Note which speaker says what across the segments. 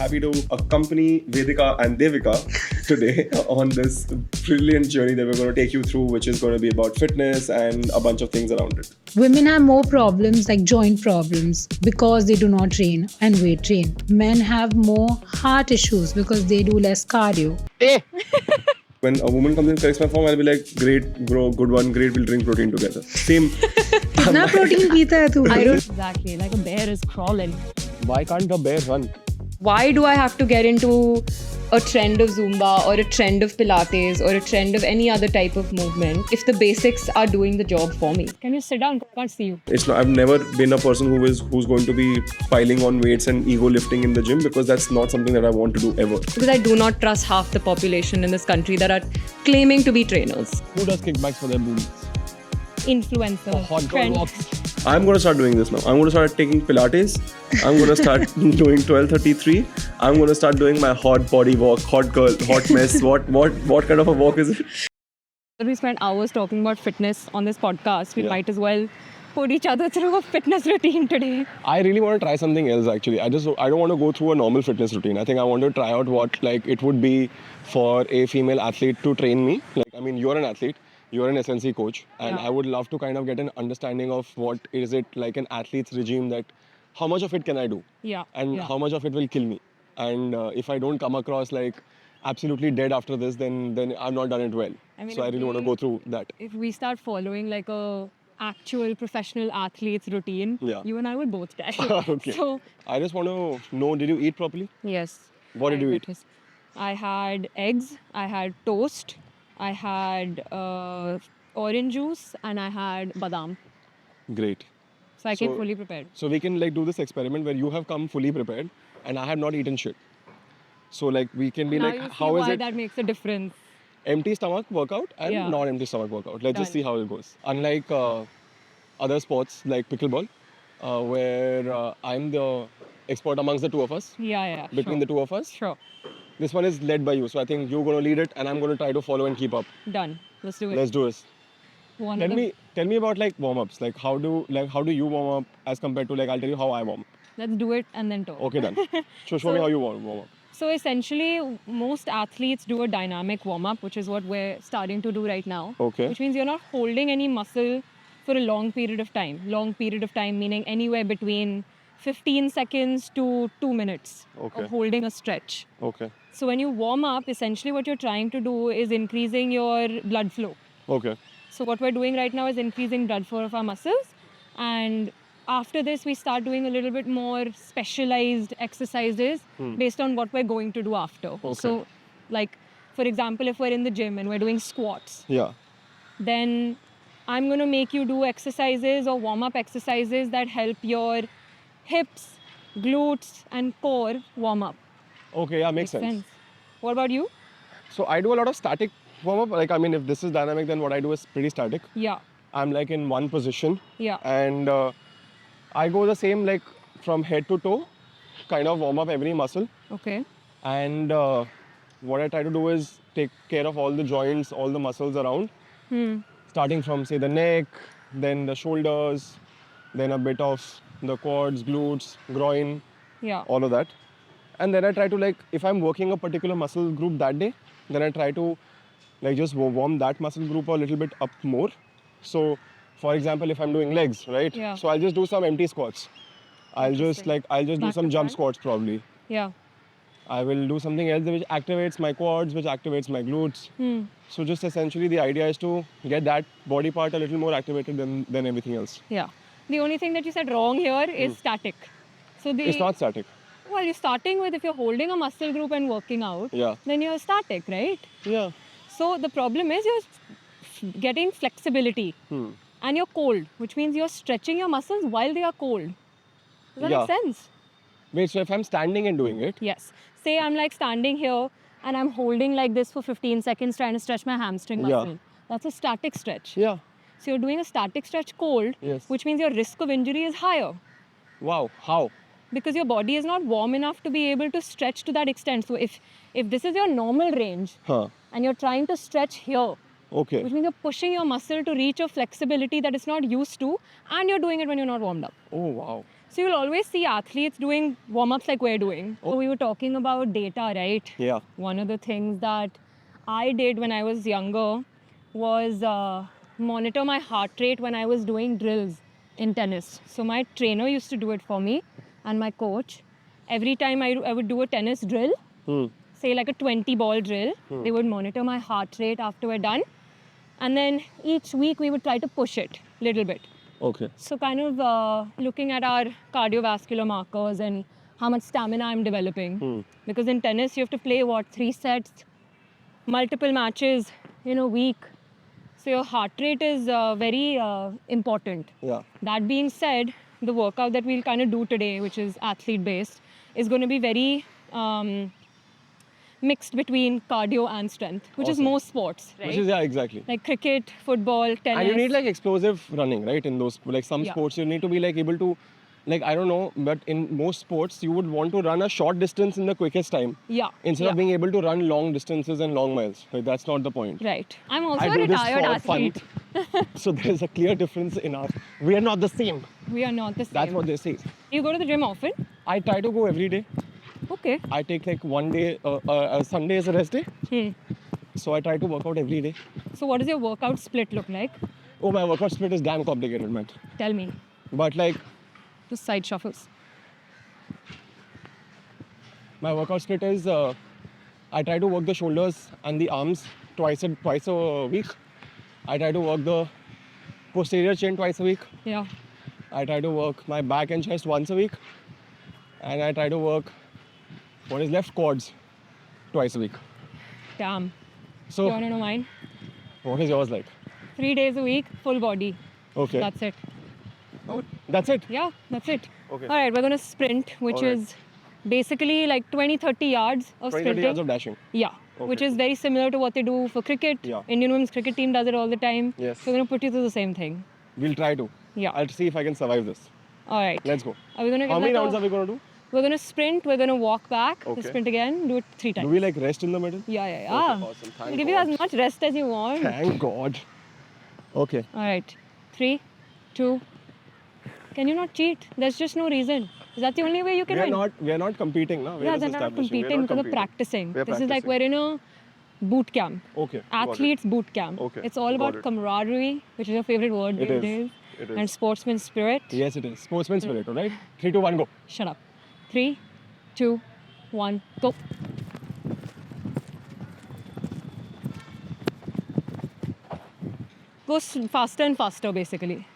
Speaker 1: happy to accompany Vedika and Devika today on this brilliant journey that we're going to take you through, which is going to be about fitness and a bunch of things around it.
Speaker 2: Women have more problems like joint problems because they do not train and weight train. Men have more heart issues because they do less cardio.
Speaker 1: When a woman comes and corrects my form, I'll be like, great, bro, good one, great, we'll drink protein together. Same.
Speaker 2: कितना protein पीता है तू?
Speaker 3: I don't exactly like a bear is crawling.
Speaker 1: Why can't a bear run?
Speaker 3: Why do I have to get into a trend of Zumba or a trend of Pilates or a trend of any other type of movement if the basics are doing the job for me? Can you sit down? I can't see you.
Speaker 1: It's not, I've never been a person who's going to be piling on weights and ego lifting in the gym because that's not something that I want to do ever.
Speaker 3: Because I do not trust half the population in this country that are claiming to be trainers.
Speaker 4: Who does kickbacks for their booties?
Speaker 3: Influencers.
Speaker 4: Hot girl
Speaker 3: trend.
Speaker 4: walks.
Speaker 1: I'm going to start doing this now. I'm going to start taking Pilates. I'm going to start doing 12:33. I'm going to start doing my hot body walk, hot girl, hot mess. What kind of a walk is it?
Speaker 3: We spent hours talking about fitness on this podcast. We
Speaker 1: Yeah.
Speaker 3: might as well put each other through a fitness routine today.
Speaker 4: I really want to try something else actually. I don't want to go through a normal fitness routine. I think I want to try out what like it would be for a female athlete to train me. Like I mean, you're an athlete. You're an SNC coach, and
Speaker 3: Yeah.
Speaker 4: I would love to kind of get an understanding of what is it like an athlete's regime that how much of it can I do
Speaker 3: Yeah.
Speaker 4: and
Speaker 3: yeah.
Speaker 4: how much of it will kill me. And if I don't come across like absolutely dead after this, then I've not done it well.
Speaker 3: I mean,
Speaker 4: So I
Speaker 3: if
Speaker 4: really want to
Speaker 3: we-
Speaker 4: go through that.
Speaker 3: If we start following like a actual professional athlete's routine,
Speaker 4: Yeah.
Speaker 3: you and I will both die.
Speaker 4: Okay.
Speaker 3: So
Speaker 4: I just want to know, did you eat properly?
Speaker 3: yes.
Speaker 4: What did
Speaker 3: I
Speaker 4: you eat?
Speaker 3: noticed. I had eggs, I had toast, I had orange juice, and I had badam.
Speaker 4: Great.
Speaker 3: So I came
Speaker 4: So-
Speaker 3: fully prepared.
Speaker 4: So we can like do this experiment where you have come fully prepared and I have not eaten shit. So like we can be
Speaker 3: Now
Speaker 4: like,
Speaker 3: you see
Speaker 4: how is
Speaker 3: why
Speaker 4: it
Speaker 3: that makes a difference.
Speaker 4: empty stomach workout and
Speaker 3: Yeah.
Speaker 4: not empty stomach workout. Let's just
Speaker 3: Done.
Speaker 4: see how it goes. Unlike other sports like pickleball, where I'm the expert amongst the two of us,
Speaker 3: Yeah,
Speaker 4: between the two of us,
Speaker 3: Sure.
Speaker 4: this one is led by you. So I think you're going to lead it and I'm going to try to follow and keep up.
Speaker 3: Done. Let's do it.
Speaker 4: Let's do this.
Speaker 3: One of
Speaker 4: Tell me about like warm-ups. Like how do you warm up as compared to like I'll tell you how I warm up.
Speaker 3: Let's do it and then talk.
Speaker 4: Okay, done. So show me how you warm up.
Speaker 3: So essentially, most athletes do a dynamic warm-up, which is what we're starting to do right now.
Speaker 4: Okay.
Speaker 3: Which means you're not holding any muscle for a long period of time. Long period of time meaning anywhere between 15 seconds to 2 minutes
Speaker 4: Okay.
Speaker 3: of holding a stretch.
Speaker 4: Okay.
Speaker 3: So when you warm up, essentially what you're trying to do is increasing your blood flow.
Speaker 4: Okay.
Speaker 3: So what we're doing right now is increasing blood flow of our muscles, and after this we start doing a little bit more specialized exercises based on what we're going to do after.
Speaker 4: Okay.
Speaker 3: So like for example, if we're in the gym and we're doing squats,
Speaker 4: Yeah.
Speaker 3: then I'm going to make you do exercises or warm-up exercises that help your hips, glutes and core warm up.
Speaker 4: Okay. Yeah. Makes sense.
Speaker 3: What about you?
Speaker 4: So I do a lot of static warm up. Like I mean, if this is dynamic, then what I do is pretty static.
Speaker 3: Yeah.
Speaker 4: I'm like in one position,
Speaker 3: Yeah.
Speaker 4: and I go the same like from head to toe, kind of warm up every muscle.
Speaker 3: Okay.
Speaker 4: And what I try to do is take care of all the joints, all the muscles around, starting from say the neck, then the shoulders, then a bit of the quads, glutes, groin,
Speaker 3: Yeah.
Speaker 4: all of that. And then I try to like, if I'm working a particular muscle group that day, then I try to like just warm that muscle group a little bit up more. So for example, if I'm doing legs, right?
Speaker 3: Yeah.
Speaker 4: So I'll just do some empty squats. I'll just do
Speaker 3: Back
Speaker 4: some
Speaker 3: to
Speaker 4: jump
Speaker 3: front?
Speaker 4: squats probably.
Speaker 3: Yeah.
Speaker 4: I will do something else which activates my quads, which activates my glutes. So just essentially the idea is to get that body part a little more activated than everything else.
Speaker 3: Yeah. The only thing that you said wrong here is static. So the
Speaker 4: It's not static.
Speaker 3: well, you're starting with if you're holding a muscle group and working out,
Speaker 4: Yeah.
Speaker 3: then you're static, right?
Speaker 4: Yeah.
Speaker 3: So the problem is you're getting flexibility and you're cold, which means you're stretching your muscles while they are cold. Does that
Speaker 4: Yeah.
Speaker 3: make sense?
Speaker 4: Wait, so if I'm standing and doing it,
Speaker 3: Yes. Say I'm like standing here and I'm holding like this for 15 seconds trying to stretch my hamstring
Speaker 4: Yeah.
Speaker 3: muscle. That's a static stretch.
Speaker 4: yeah.
Speaker 3: So you're doing a static stretch cold,
Speaker 4: Yes.
Speaker 3: which means your risk of injury is higher.
Speaker 4: Wow. How?
Speaker 3: Because your body is not warm enough to be able to stretch to that extent. So if this is your normal range
Speaker 4: Huh.
Speaker 3: and you're trying to stretch here,
Speaker 4: Okay.
Speaker 3: which means you're pushing your muscle to reach a flexibility that it's not used to, and you're doing it when you're not warmed up.
Speaker 4: Oh wow.
Speaker 3: So you'll always see athletes doing warm-ups like we're doing. So we were talking about data, right?
Speaker 4: Yeah.
Speaker 3: One of the things that I did when I was younger was monitor my heart rate when I was doing drills in tennis. So my trainer used to do it for me and my coach. Every time I would do a tennis drill, say like a 20-ball drill, they would monitor my heart rate after we're done. And then each week we would try to push it a little bit.
Speaker 4: Okay.
Speaker 3: So kind of looking at our cardiovascular markers and how much stamina I'm developing. Because in tennis, you have to play, 3 sets, multiple matches in a week. So your heart rate is very important.
Speaker 4: Yeah.
Speaker 3: That being said, the workout that we'll kind of do today, which is athlete-based, is going to be very mixed between cardio and strength, which is
Speaker 4: Awesome.
Speaker 3: most sports, right?
Speaker 4: Which is, yeah, exactly.
Speaker 3: Like cricket, football, tennis.
Speaker 4: And you need like explosive running, right? In those, like some
Speaker 3: Yeah.
Speaker 4: sports, you need to be like able to, like, I don't know, but in most sports, you would want to run a short distance in the quickest time.
Speaker 3: Yeah.
Speaker 4: Instead of being able to run long distances and long miles. Like, that's not the point.
Speaker 3: Right. I'm also
Speaker 4: I
Speaker 3: a
Speaker 4: do this
Speaker 3: retired
Speaker 4: for
Speaker 3: athlete.
Speaker 4: fun. So there's a clear difference in us. We are not the same.
Speaker 3: We are not the same.
Speaker 4: That's what they say.
Speaker 3: You go to the gym often?
Speaker 4: I try to go every day.
Speaker 3: Okay.
Speaker 4: I take like one day, Sunday is a rest day. So I try to work out every day.
Speaker 3: So what does your workout split look like?
Speaker 4: Oh, my workout split is damn complicated, man.
Speaker 3: Tell me.
Speaker 4: But like,
Speaker 3: The side shuffles.
Speaker 4: my workout split is I try to work the shoulders and the arms twice a week. I try to work the posterior chain twice a week.
Speaker 3: Yeah.
Speaker 4: I try to work my back and chest once a week. And I try to work what is left quads twice a week.
Speaker 3: Damn.
Speaker 4: So
Speaker 3: You want to know mine?
Speaker 4: what is yours like?
Speaker 3: 3 days a week, full body.
Speaker 4: Okay.
Speaker 3: That's it.
Speaker 4: That's it.
Speaker 3: Yeah, that's it.
Speaker 4: Okay.
Speaker 3: All right, we're going to sprint, which
Speaker 4: All right.
Speaker 3: is basically like 20-30 yards of
Speaker 4: 20
Speaker 3: sprinting.
Speaker 4: yards of dashing.
Speaker 3: Yeah, which
Speaker 4: Okay.
Speaker 3: is very similar to what they do for cricket.
Speaker 4: Yeah.
Speaker 3: Indian women's cricket team does it all the time.
Speaker 4: Yes.
Speaker 3: So we're going to put you through the same thing.
Speaker 4: We'll try to.
Speaker 3: Yeah.
Speaker 4: I'll see if I can survive this.
Speaker 3: All right.
Speaker 4: Let's go.
Speaker 3: Are we going to
Speaker 4: How many rounds are we going to do?
Speaker 3: We're going to sprint, we're going to walk back, we'll
Speaker 4: Okay.
Speaker 3: sprint again, do it 3 times.
Speaker 4: Do we like rest in the middle?
Speaker 3: Yeah.
Speaker 4: Okay, awesome.
Speaker 3: We'll
Speaker 4: Thank
Speaker 3: give you
Speaker 4: God.
Speaker 3: as much rest as you want.
Speaker 4: Thank God. Okay.
Speaker 3: All right. 3, 2. Can you not cheat? There's just no reason. Is that the only way you can win?
Speaker 4: We are not competing now.
Speaker 3: Yeah, they're not competing because of practicing. This is like we're in a boot camp.
Speaker 4: Okay. got it.
Speaker 3: Athletes boot camp.
Speaker 4: Okay,
Speaker 3: It's all
Speaker 4: got
Speaker 3: about
Speaker 4: it.
Speaker 3: camaraderie, which is your favorite word
Speaker 4: It
Speaker 3: these
Speaker 4: is.
Speaker 3: days.
Speaker 4: It is.
Speaker 3: And sportsman spirit.
Speaker 4: Yes, it is. Sportsman spirit, all right? 3, 2, 1, go.
Speaker 3: Shut up. 3, 2, 1, go. Go faster and faster, basically.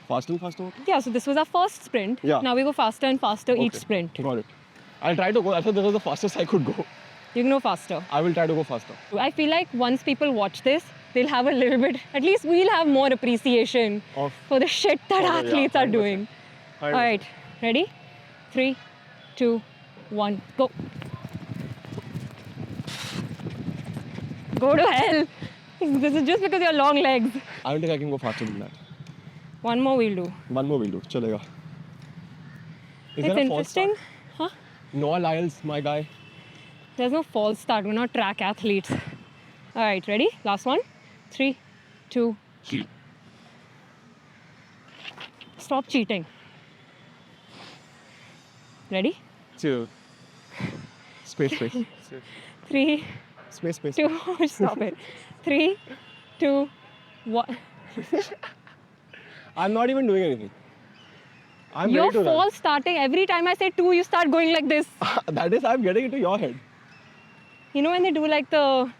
Speaker 4: Faster and faster. Okay.
Speaker 3: Yeah, so this was our first sprint.
Speaker 4: Yeah.
Speaker 3: Now we go faster and faster each
Speaker 4: Okay,
Speaker 3: sprint.
Speaker 4: Got it. I'll try to go. I thought this was the fastest I could go.
Speaker 3: You can go faster.
Speaker 4: I will try to go faster.
Speaker 3: I feel like once people watch this, they'll have a little bit, at least we'll have more appreciation
Speaker 4: Of-
Speaker 3: for the shit that
Speaker 4: yeah,
Speaker 3: athletes are
Speaker 4: 100%.
Speaker 3: doing. All right, ready? 3, 2, 1, go. Go to hell. This is just because you have long legs.
Speaker 4: I don't think I can go faster than that.
Speaker 3: One more we'll do.
Speaker 4: One more will do. Chalega. Is
Speaker 3: It's
Speaker 4: there a false
Speaker 3: interesting.
Speaker 4: start? Noah Lyles, my guy.
Speaker 3: There's no false start. We're not track athletes. All right, ready? Last one. 3, 2. Stop cheating. Ready?
Speaker 4: 2. Space.
Speaker 3: 3,
Speaker 4: Space.
Speaker 3: 2. Stop it. 3, 2, 1.
Speaker 4: I'm not even doing anything. I'm
Speaker 3: You're
Speaker 4: ready to
Speaker 3: false starting. Every time I say 2, you start going like this.
Speaker 4: run. That is, I'm getting into your head.
Speaker 3: You know when they do like the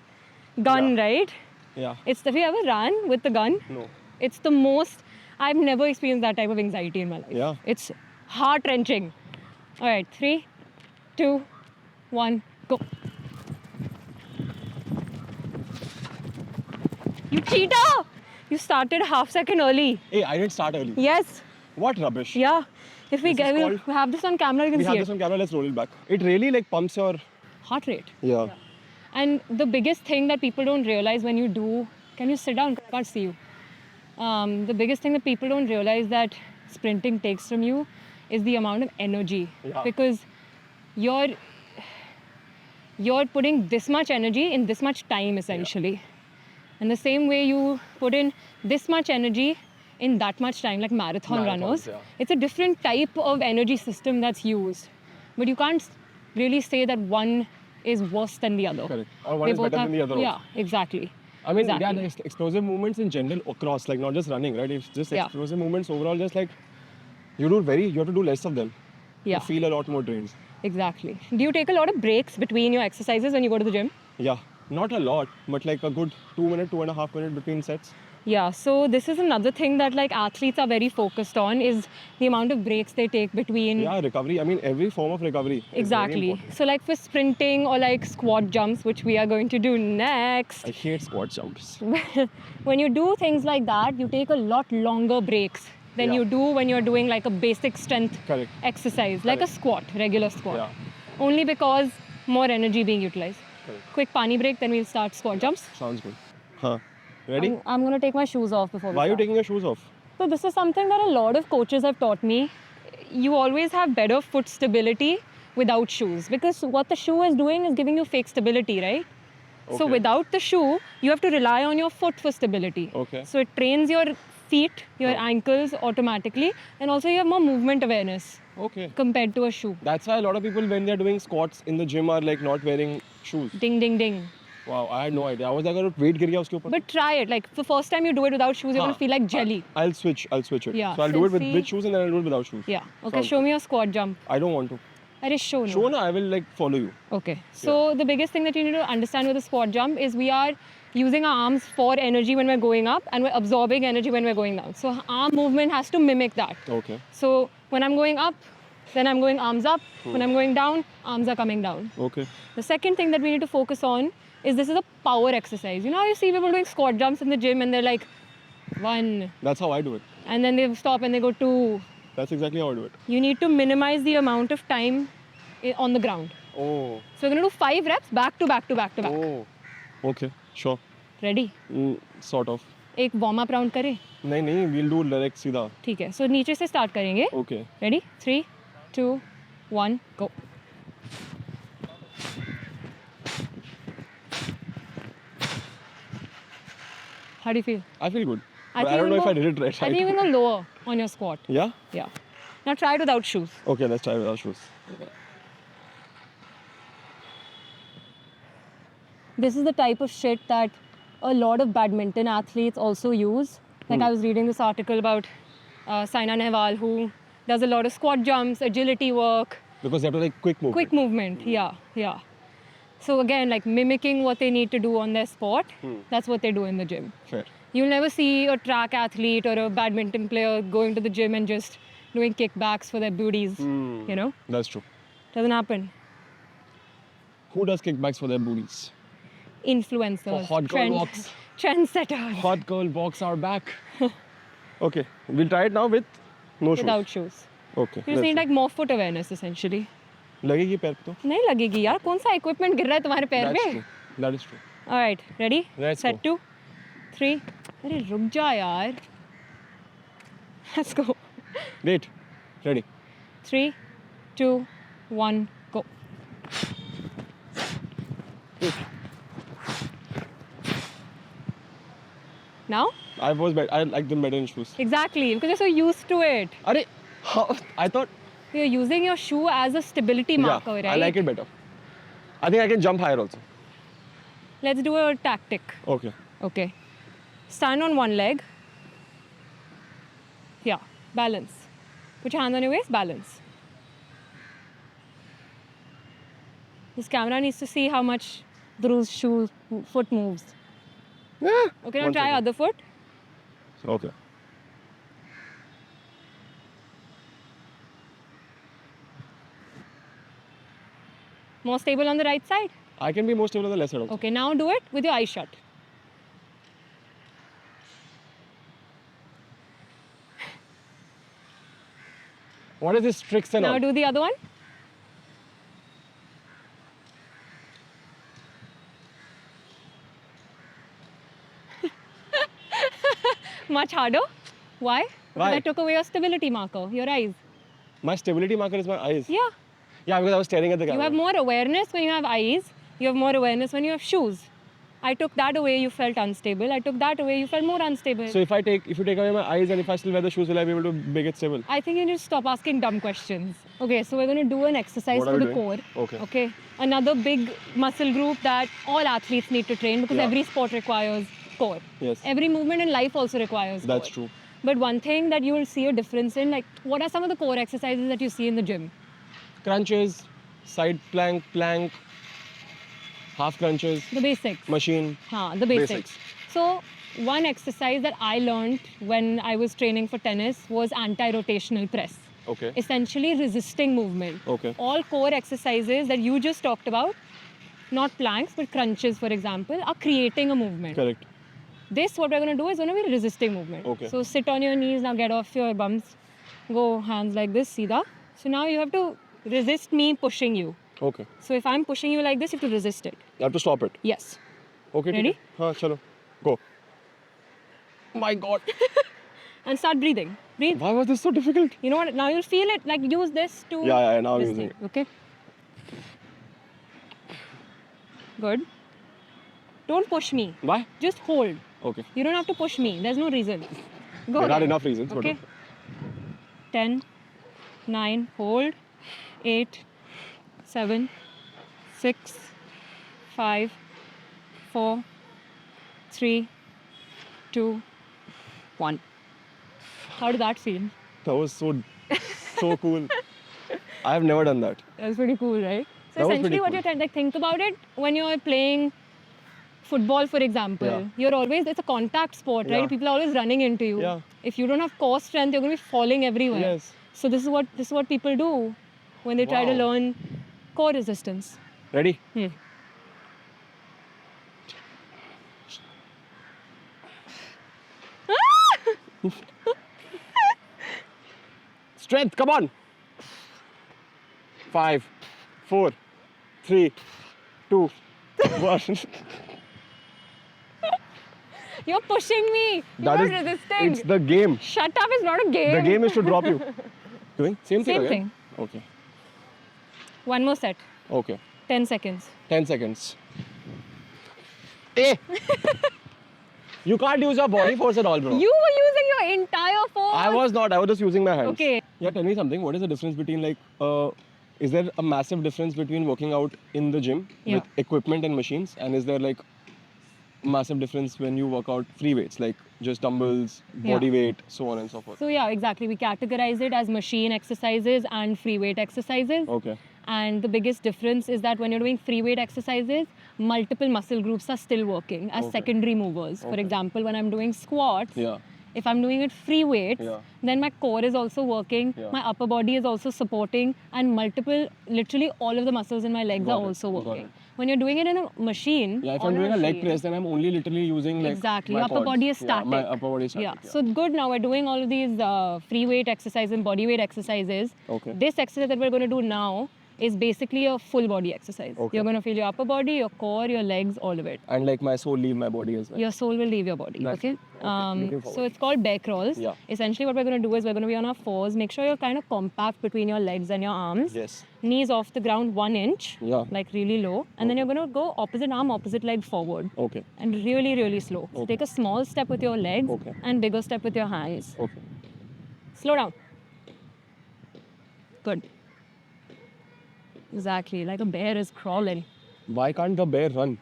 Speaker 3: gun,
Speaker 4: Yeah.
Speaker 3: right?
Speaker 4: Yeah.
Speaker 3: Have you ever run with the gun?
Speaker 4: No.
Speaker 3: It's the most, I've never experienced that type of anxiety in my life.
Speaker 4: Yeah.
Speaker 3: It's heart-wrenching. All right, 3, 2, 1, go. You cheater! You started half second early.
Speaker 4: Hey, I didn't start early.
Speaker 3: Yes.
Speaker 4: What rubbish.
Speaker 3: Yeah. If we
Speaker 4: This
Speaker 3: get,
Speaker 4: is
Speaker 3: we'll
Speaker 4: called-
Speaker 3: have this on camera, you can
Speaker 4: We
Speaker 3: see
Speaker 4: have
Speaker 3: it.
Speaker 4: this on camera. Let's roll it back. It really like pumps your.
Speaker 3: Heart rate.
Speaker 4: Yeah.
Speaker 3: And the biggest thing that people don't realize when you do, can you sit down? I can't see you. The biggest thing that people don't realize that sprinting takes from you is the amount of energy.
Speaker 4: Yeah.
Speaker 3: Because you're putting this much energy in this much time essentially. And the same way you put in this much energy in that much time, like marathon
Speaker 4: Marathons,
Speaker 3: runners.
Speaker 4: yeah.
Speaker 3: It's a different type of energy system that's used. But you can't really say that one is worse than the other.
Speaker 4: Correct. Or one
Speaker 3: They
Speaker 4: is
Speaker 3: both
Speaker 4: better
Speaker 3: have-
Speaker 4: than the other.
Speaker 3: Yeah,
Speaker 4: also.
Speaker 3: exactly.
Speaker 4: I mean, yeah,
Speaker 3: Exactly.
Speaker 4: the explosive movements in general across, like not just running, right? It's just
Speaker 3: Yeah.
Speaker 4: explosive movements overall, just like you have to do less of them.
Speaker 3: Yeah,
Speaker 4: To feel a lot more drained.
Speaker 3: exactly. Do you take a lot of breaks between your exercises when you go to the gym?
Speaker 4: Yeah, not a lot, but like a good 2 minute, 2.5 minute between sets.
Speaker 3: Yeah, so this is another thing that like athletes are very focused on is the amount of breaks they take between.
Speaker 4: Yeah, recovery. I mean, every form of recovery. is very
Speaker 3: Exactly.
Speaker 4: important.
Speaker 3: So like for sprinting or like squat jumps, which we are going to do next,
Speaker 4: I hate squat jumps.
Speaker 3: when you do things like that, you take a lot longer breaks than
Speaker 4: Yeah.
Speaker 3: you do when you're doing like a basic strength
Speaker 4: Correct.
Speaker 3: exercise, like a
Speaker 4: Correct.
Speaker 3: squat, regular squat.
Speaker 4: Yeah.
Speaker 3: Only because more energy being utilized.
Speaker 4: Correct.
Speaker 3: Quick pani break, then we'll start squat jumps.
Speaker 4: Sounds good. Huh. Ready?
Speaker 3: I'm gonna take my shoes off before we
Speaker 4: Why are you
Speaker 3: start.
Speaker 4: taking your shoes off?
Speaker 3: So this is something that a lot of coaches have taught me. You always have better foot stability without shoes because what the shoe is doing is giving you fake stability, right? So
Speaker 4: Okay.
Speaker 3: without the shoe, you have to rely on your foot for stability.
Speaker 4: Okay.
Speaker 3: So it trains your feet, your
Speaker 4: Oh.
Speaker 3: ankles automatically, and also you have more movement awareness
Speaker 4: Okay.
Speaker 3: compared to a shoe.
Speaker 4: That's why a lot of people, when they're doing squats in the gym, are like not wearing shoes.
Speaker 3: Ding, ding, ding.
Speaker 4: Wow, I had no idea. I was like, weight गिर गया उसके ऊपर.
Speaker 3: But try it. Like the first time you do it without shoes, you're
Speaker 4: Huh.
Speaker 3: gonna feel like jelly.
Speaker 4: I'll switch it.
Speaker 3: Yeah,
Speaker 4: So I'll do it with
Speaker 3: since we-
Speaker 4: shoes and then I'll do it without shoes.
Speaker 3: Yeah. Okay,
Speaker 4: Sounds
Speaker 3: show me your squat jump.
Speaker 4: I don't want to.
Speaker 3: Arey, show no.
Speaker 4: Show na, I will like follow you.
Speaker 3: Okay. So the biggest thing that you need to understand with a squat jump is we are using our arms for energy when we're going up and we're absorbing energy when we're going down. So arm movement has to mimic that.
Speaker 4: Okay.
Speaker 3: So when I'm going up, then I'm going arms up. When I'm going down, arms are coming down.
Speaker 4: Okay.
Speaker 3: The second thing that we need to focus on is this is a power exercise. You know how you see people doing squat jumps in the gym and they're like 1,
Speaker 4: That's how I do it.
Speaker 3: and then they stop and they go 2.
Speaker 4: That's exactly how I do it.
Speaker 3: You need to minimize the amount of time on the ground.
Speaker 4: Oh.
Speaker 3: So we're going to do 5 reps back to back to back to back.
Speaker 4: Oh. Okay. Sure.
Speaker 3: Ready?
Speaker 4: Sort of.
Speaker 3: एक warm up round करें
Speaker 4: नहीं we'll do direct सीधा.
Speaker 3: ठीक है सो नीचे से start करेंगे
Speaker 4: Okay.
Speaker 3: Ready 3 2 1 go How do you feel?
Speaker 4: I feel good.
Speaker 3: I
Speaker 4: But I
Speaker 3: think
Speaker 4: don't know
Speaker 3: you
Speaker 4: if I
Speaker 3: go-
Speaker 4: did it right.
Speaker 3: I think you can go lower on your squat.
Speaker 4: Yeah?
Speaker 3: Yeah. Now try it without shoes.
Speaker 4: Okay, let's try without shoes.
Speaker 3: This is the type of shit that a lot of badminton athletes also use. Like I was reading this article about Saina Nehwal who does a lot of squat jumps, agility work,
Speaker 4: Because they have to like quick movement.
Speaker 3: quick movement. Yeah. So again, like mimicking what they need to do on their sport, that's what they do in the gym.
Speaker 4: Fair.
Speaker 3: You'll never see a track athlete or a badminton player going to the gym and just doing kickbacks for their booties. You know,
Speaker 4: That's true.
Speaker 3: doesn't happen.
Speaker 4: Who does kickbacks for their booties?
Speaker 3: Influencers,
Speaker 4: For hot girl walks.
Speaker 3: trendsetters,
Speaker 4: Hot girl walks are back. Okay, we'll try it now with no shoes.
Speaker 3: without shoes.
Speaker 4: Okay.
Speaker 3: You just need like more foot awareness essentially.
Speaker 4: लगेगी पैर पे तो.
Speaker 3: नहीं लगेगी यार कौन सा equipment गिर रहा है तुम्हारे पैर
Speaker 4: That's
Speaker 3: पे
Speaker 4: true. That is true.
Speaker 3: Alright ready
Speaker 4: Let's
Speaker 3: set
Speaker 4: go.
Speaker 3: 2 3 अरे रुक जा यार let's go
Speaker 4: Wait. Ready.
Speaker 3: 3 2 1 go now
Speaker 4: I like them better in shoes.
Speaker 3: exactly because you're so used to it
Speaker 4: Are how? I thought.
Speaker 3: you're using your shoe as a stability marker
Speaker 4: Yeah,
Speaker 3: right
Speaker 4: I like it better. I think I can jump higher also.
Speaker 3: let's do a tactic
Speaker 4: Okay.
Speaker 3: okay stand on one leg yeah balance put your hand on your waist balance this camera needs to see how much Dhruv's foot moves
Speaker 4: Yeah.
Speaker 3: okay now
Speaker 4: One
Speaker 3: try
Speaker 4: second.
Speaker 3: other foot
Speaker 4: Okay.
Speaker 3: more stable on the right side
Speaker 4: I can be more stable on the left side also.
Speaker 3: okay now do it with your eyes shut
Speaker 4: What is this tricks and
Speaker 3: now
Speaker 4: all?
Speaker 3: do the other one much harder why because
Speaker 4: Why?
Speaker 3: I took away your stability marker your eyes
Speaker 4: My stability marker is my eyes.
Speaker 3: yeah
Speaker 4: Yeah, because I was staring at the
Speaker 3: you
Speaker 4: camera.
Speaker 3: have more awareness when you have eyes you have more awareness when you have shoes I took that away, you felt unstable. I took that away, you felt more unstable.
Speaker 4: So if you take away my eyes and if I still wear the shoes, will I be able to make it stable?
Speaker 3: I think you need to stop asking dumb questions. Okay, so we're going to do an exercise
Speaker 4: What are
Speaker 3: for
Speaker 4: we
Speaker 3: the
Speaker 4: doing?
Speaker 3: core.
Speaker 4: Okay.
Speaker 3: Okay. Another big muscle group that all athletes need to train because
Speaker 4: Yeah.
Speaker 3: every sport requires core.
Speaker 4: Yes.
Speaker 3: Every movement in life also requires
Speaker 4: That's
Speaker 3: core.
Speaker 4: true.
Speaker 3: But one thing that you will see a difference in, like, what are some of the core exercises that you see in the gym?
Speaker 4: Crunches, side plank, half crunches,
Speaker 3: The basics.
Speaker 4: machine.
Speaker 3: The basics.
Speaker 4: Basics.
Speaker 3: So one exercise that I learned when I was training for tennis was anti-rotational press.
Speaker 4: Okay.
Speaker 3: Essentially resisting movement.
Speaker 4: Okay.
Speaker 3: All core exercises that you just talked about, not planks but crunches for example, are creating a movement.
Speaker 4: Correct.
Speaker 3: This, what we're going to do is going to be resisting movement.
Speaker 4: Okay.
Speaker 3: So sit on your knees, now get off your bums, go hands like this, Sida. So now you have to resist me pushing you.
Speaker 4: Okay.
Speaker 3: So if I'm pushing you like this, you have to resist it.
Speaker 4: You have to stop it.
Speaker 3: Yes.
Speaker 4: Okay.
Speaker 3: Ready?
Speaker 4: ठीक है? हाँ, चलो. Go. My God.
Speaker 3: And start breathing. Breathe.
Speaker 4: Why was this so difficult?
Speaker 3: You know what? Now you'll feel it. Like use this to.
Speaker 4: Yeah, now I'm
Speaker 3: this
Speaker 4: using
Speaker 3: thing, okay. Good. Don't push me.
Speaker 4: Why?
Speaker 3: Just hold.
Speaker 4: Okay.
Speaker 3: You don't have to push me. There's no reason. Go.
Speaker 4: There are
Speaker 3: ahead.
Speaker 4: enough reasons. but
Speaker 3: Okay. 10, 9, hold. 8, 7, 6, 5, 4, 3, 2, 1. How did that feel?
Speaker 4: That was so cool. I have never done that.
Speaker 3: That's pretty cool, right? So
Speaker 4: That was
Speaker 3: essentially
Speaker 4: pretty
Speaker 3: what
Speaker 4: cool.
Speaker 3: you're trying, like, think about it when you're playing football, for example.
Speaker 4: Yeah.
Speaker 3: You're always, it's a contact sport, right?
Speaker 4: Yeah.
Speaker 3: People are always running into you.
Speaker 4: Yeah.
Speaker 3: If you don't have core strength, you're going to be falling everywhere.
Speaker 4: Yes.
Speaker 3: So this is what people do when they try to
Speaker 4: Wow.
Speaker 3: learn core resistance.
Speaker 4: Ready? Strength, come on. 5, 4, 3, 2, 1.
Speaker 3: You're pushing me. You're
Speaker 4: That
Speaker 3: not
Speaker 4: is,
Speaker 3: resisting.
Speaker 4: it's the game.
Speaker 3: Shut up, it's not a game.
Speaker 4: The game is to drop you. Doing same thing
Speaker 3: Same
Speaker 4: again?
Speaker 3: thing.
Speaker 4: Okay.
Speaker 3: One more set.
Speaker 4: Okay.
Speaker 3: 10 seconds.
Speaker 4: 10 seconds. Hey! You can't use your body force at all, bro.
Speaker 3: You were using your entire force.
Speaker 4: I was not. I was just using my hands.
Speaker 3: Okay.
Speaker 4: Yeah, tell me something. What is the difference between is there a massive difference between working out in the gym
Speaker 3: Yeah.
Speaker 4: with equipment and machines, and is there like massive difference when you work out free weights, like just dumbbells, body
Speaker 3: Yeah.
Speaker 4: weight, so on and so forth?
Speaker 3: So yeah, exactly. We categorize it as machine exercises and free weight exercises.
Speaker 4: Okay.
Speaker 3: And the biggest difference is that when you're doing free weight exercises, multiple muscle groups are still working as
Speaker 4: Okay.
Speaker 3: secondary movers. For
Speaker 4: Okay.
Speaker 3: example, when I'm doing squats,
Speaker 4: Yeah.
Speaker 3: if I'm doing it free weights,
Speaker 4: Yeah.
Speaker 3: then my core is also working,
Speaker 4: Yeah.
Speaker 3: my upper body is also supporting, and literally all of the muscles in my legs
Speaker 4: Got
Speaker 3: are
Speaker 4: it,
Speaker 3: also
Speaker 4: got
Speaker 3: working.
Speaker 4: it.
Speaker 3: When you're doing it in a machine,
Speaker 4: Yeah, if
Speaker 3: on
Speaker 4: I'm doing a leg
Speaker 3: machine-
Speaker 4: press, then I'm only literally using like
Speaker 3: Exactly.
Speaker 4: my
Speaker 3: Upper
Speaker 4: quads.
Speaker 3: body is
Speaker 4: Yeah,
Speaker 3: static.
Speaker 4: my upper body is static.
Speaker 3: Yeah. So good. Now we're doing all of these free weight exercises and body weight exercises.
Speaker 4: Okay.
Speaker 3: This exercise that we're going to do now is basically a full body exercise.
Speaker 4: Okay.
Speaker 3: You're going to feel your upper body, your core, your legs, all of it.
Speaker 4: And like my soul leave my body as well.
Speaker 3: Your soul will leave your body.
Speaker 4: Nice.
Speaker 3: Okay.
Speaker 4: Looking
Speaker 3: So
Speaker 4: forward.
Speaker 3: it's called bear crawls.
Speaker 4: Yeah.
Speaker 3: Essentially, what we're going to do is we're going to be on our fours. Make sure you're kind of compact between your legs and your arms.
Speaker 4: Yes.
Speaker 3: Knees off the ground 1 inch.
Speaker 4: Yeah.
Speaker 3: Like really low. And then you're going to go opposite arm, opposite leg forward.
Speaker 4: Okay.
Speaker 3: And really, really slow. So
Speaker 4: Okay.
Speaker 3: take a small step with your legs
Speaker 4: Okay.
Speaker 3: and bigger step with your hands.
Speaker 4: Okay.
Speaker 3: Slow down. Good. Exactly, like a bear is crawling.
Speaker 4: Why can't the bear run?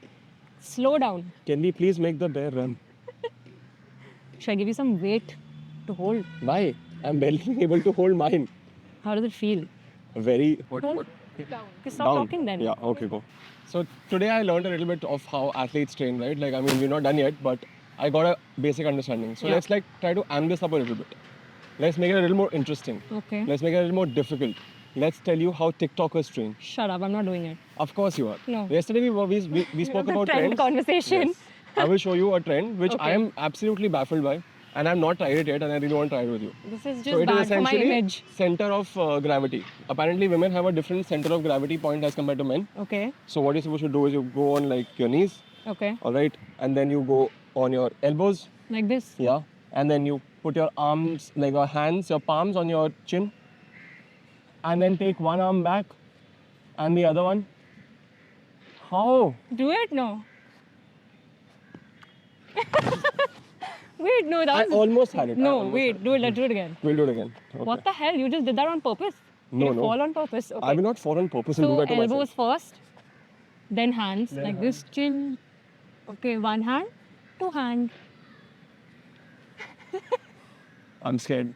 Speaker 3: Slow down.
Speaker 4: Can we please make the bear run?
Speaker 3: Should I give you some weight to hold?
Speaker 4: Why? I'm barely able to hold mine.
Speaker 3: How does it feel?
Speaker 4: Very
Speaker 3: Hold. Okay, stop
Speaker 4: down.
Speaker 3: talking then.
Speaker 4: Yeah, okay, go. So today I learned a little bit of how athletes train, right? Like, I mean, we're not done yet, but I got a basic understanding. So
Speaker 3: Yeah.
Speaker 4: let's like try to amp this up a little bit. Let's make it a little more interesting.
Speaker 3: Okay.
Speaker 4: Let's make it a little more difficult. Let's tell you how TikTokers train.
Speaker 3: Shut up, I'm not doing it.
Speaker 4: Of course you are.
Speaker 3: No.
Speaker 4: Yesterday we spoke
Speaker 3: The
Speaker 4: about
Speaker 3: trend
Speaker 4: trends.
Speaker 3: conversation.
Speaker 4: Yes. I will show you a trend which I
Speaker 3: Okay.
Speaker 4: am absolutely baffled by, and I've not tried it yet, and I really want to try it with you.
Speaker 3: This is
Speaker 4: So
Speaker 3: just
Speaker 4: it is
Speaker 3: bad for my
Speaker 4: essentially
Speaker 3: image.
Speaker 4: center of gravity. Apparently, women have a different center of gravity point as compared to men.
Speaker 3: Okay,
Speaker 4: So what you're supposed to do is you go on like your knees,
Speaker 3: okay.
Speaker 4: all right, and then you go on your elbows,
Speaker 3: Like this.
Speaker 4: yeah, and then you put your arms, like your hands, your palms on your chin, and then take one arm back, and the other one. How?
Speaker 3: Do it? No. Wait, no,
Speaker 4: I
Speaker 3: that was...
Speaker 4: almost had it. I
Speaker 3: No,
Speaker 4: almost
Speaker 3: wait,
Speaker 4: had it.
Speaker 3: do it. Let's do it again.
Speaker 4: We'll do it again. Okay.
Speaker 3: What the hell? You just did that on purpose?
Speaker 4: No,
Speaker 3: Did you
Speaker 4: no.
Speaker 3: fall on purpose? Okay.
Speaker 4: I will not fall on purpose and do
Speaker 3: So
Speaker 4: that to
Speaker 3: elbows
Speaker 4: myself.
Speaker 3: first, then hands like this, chin. Okay, one hand, two hand.
Speaker 4: I'm scared.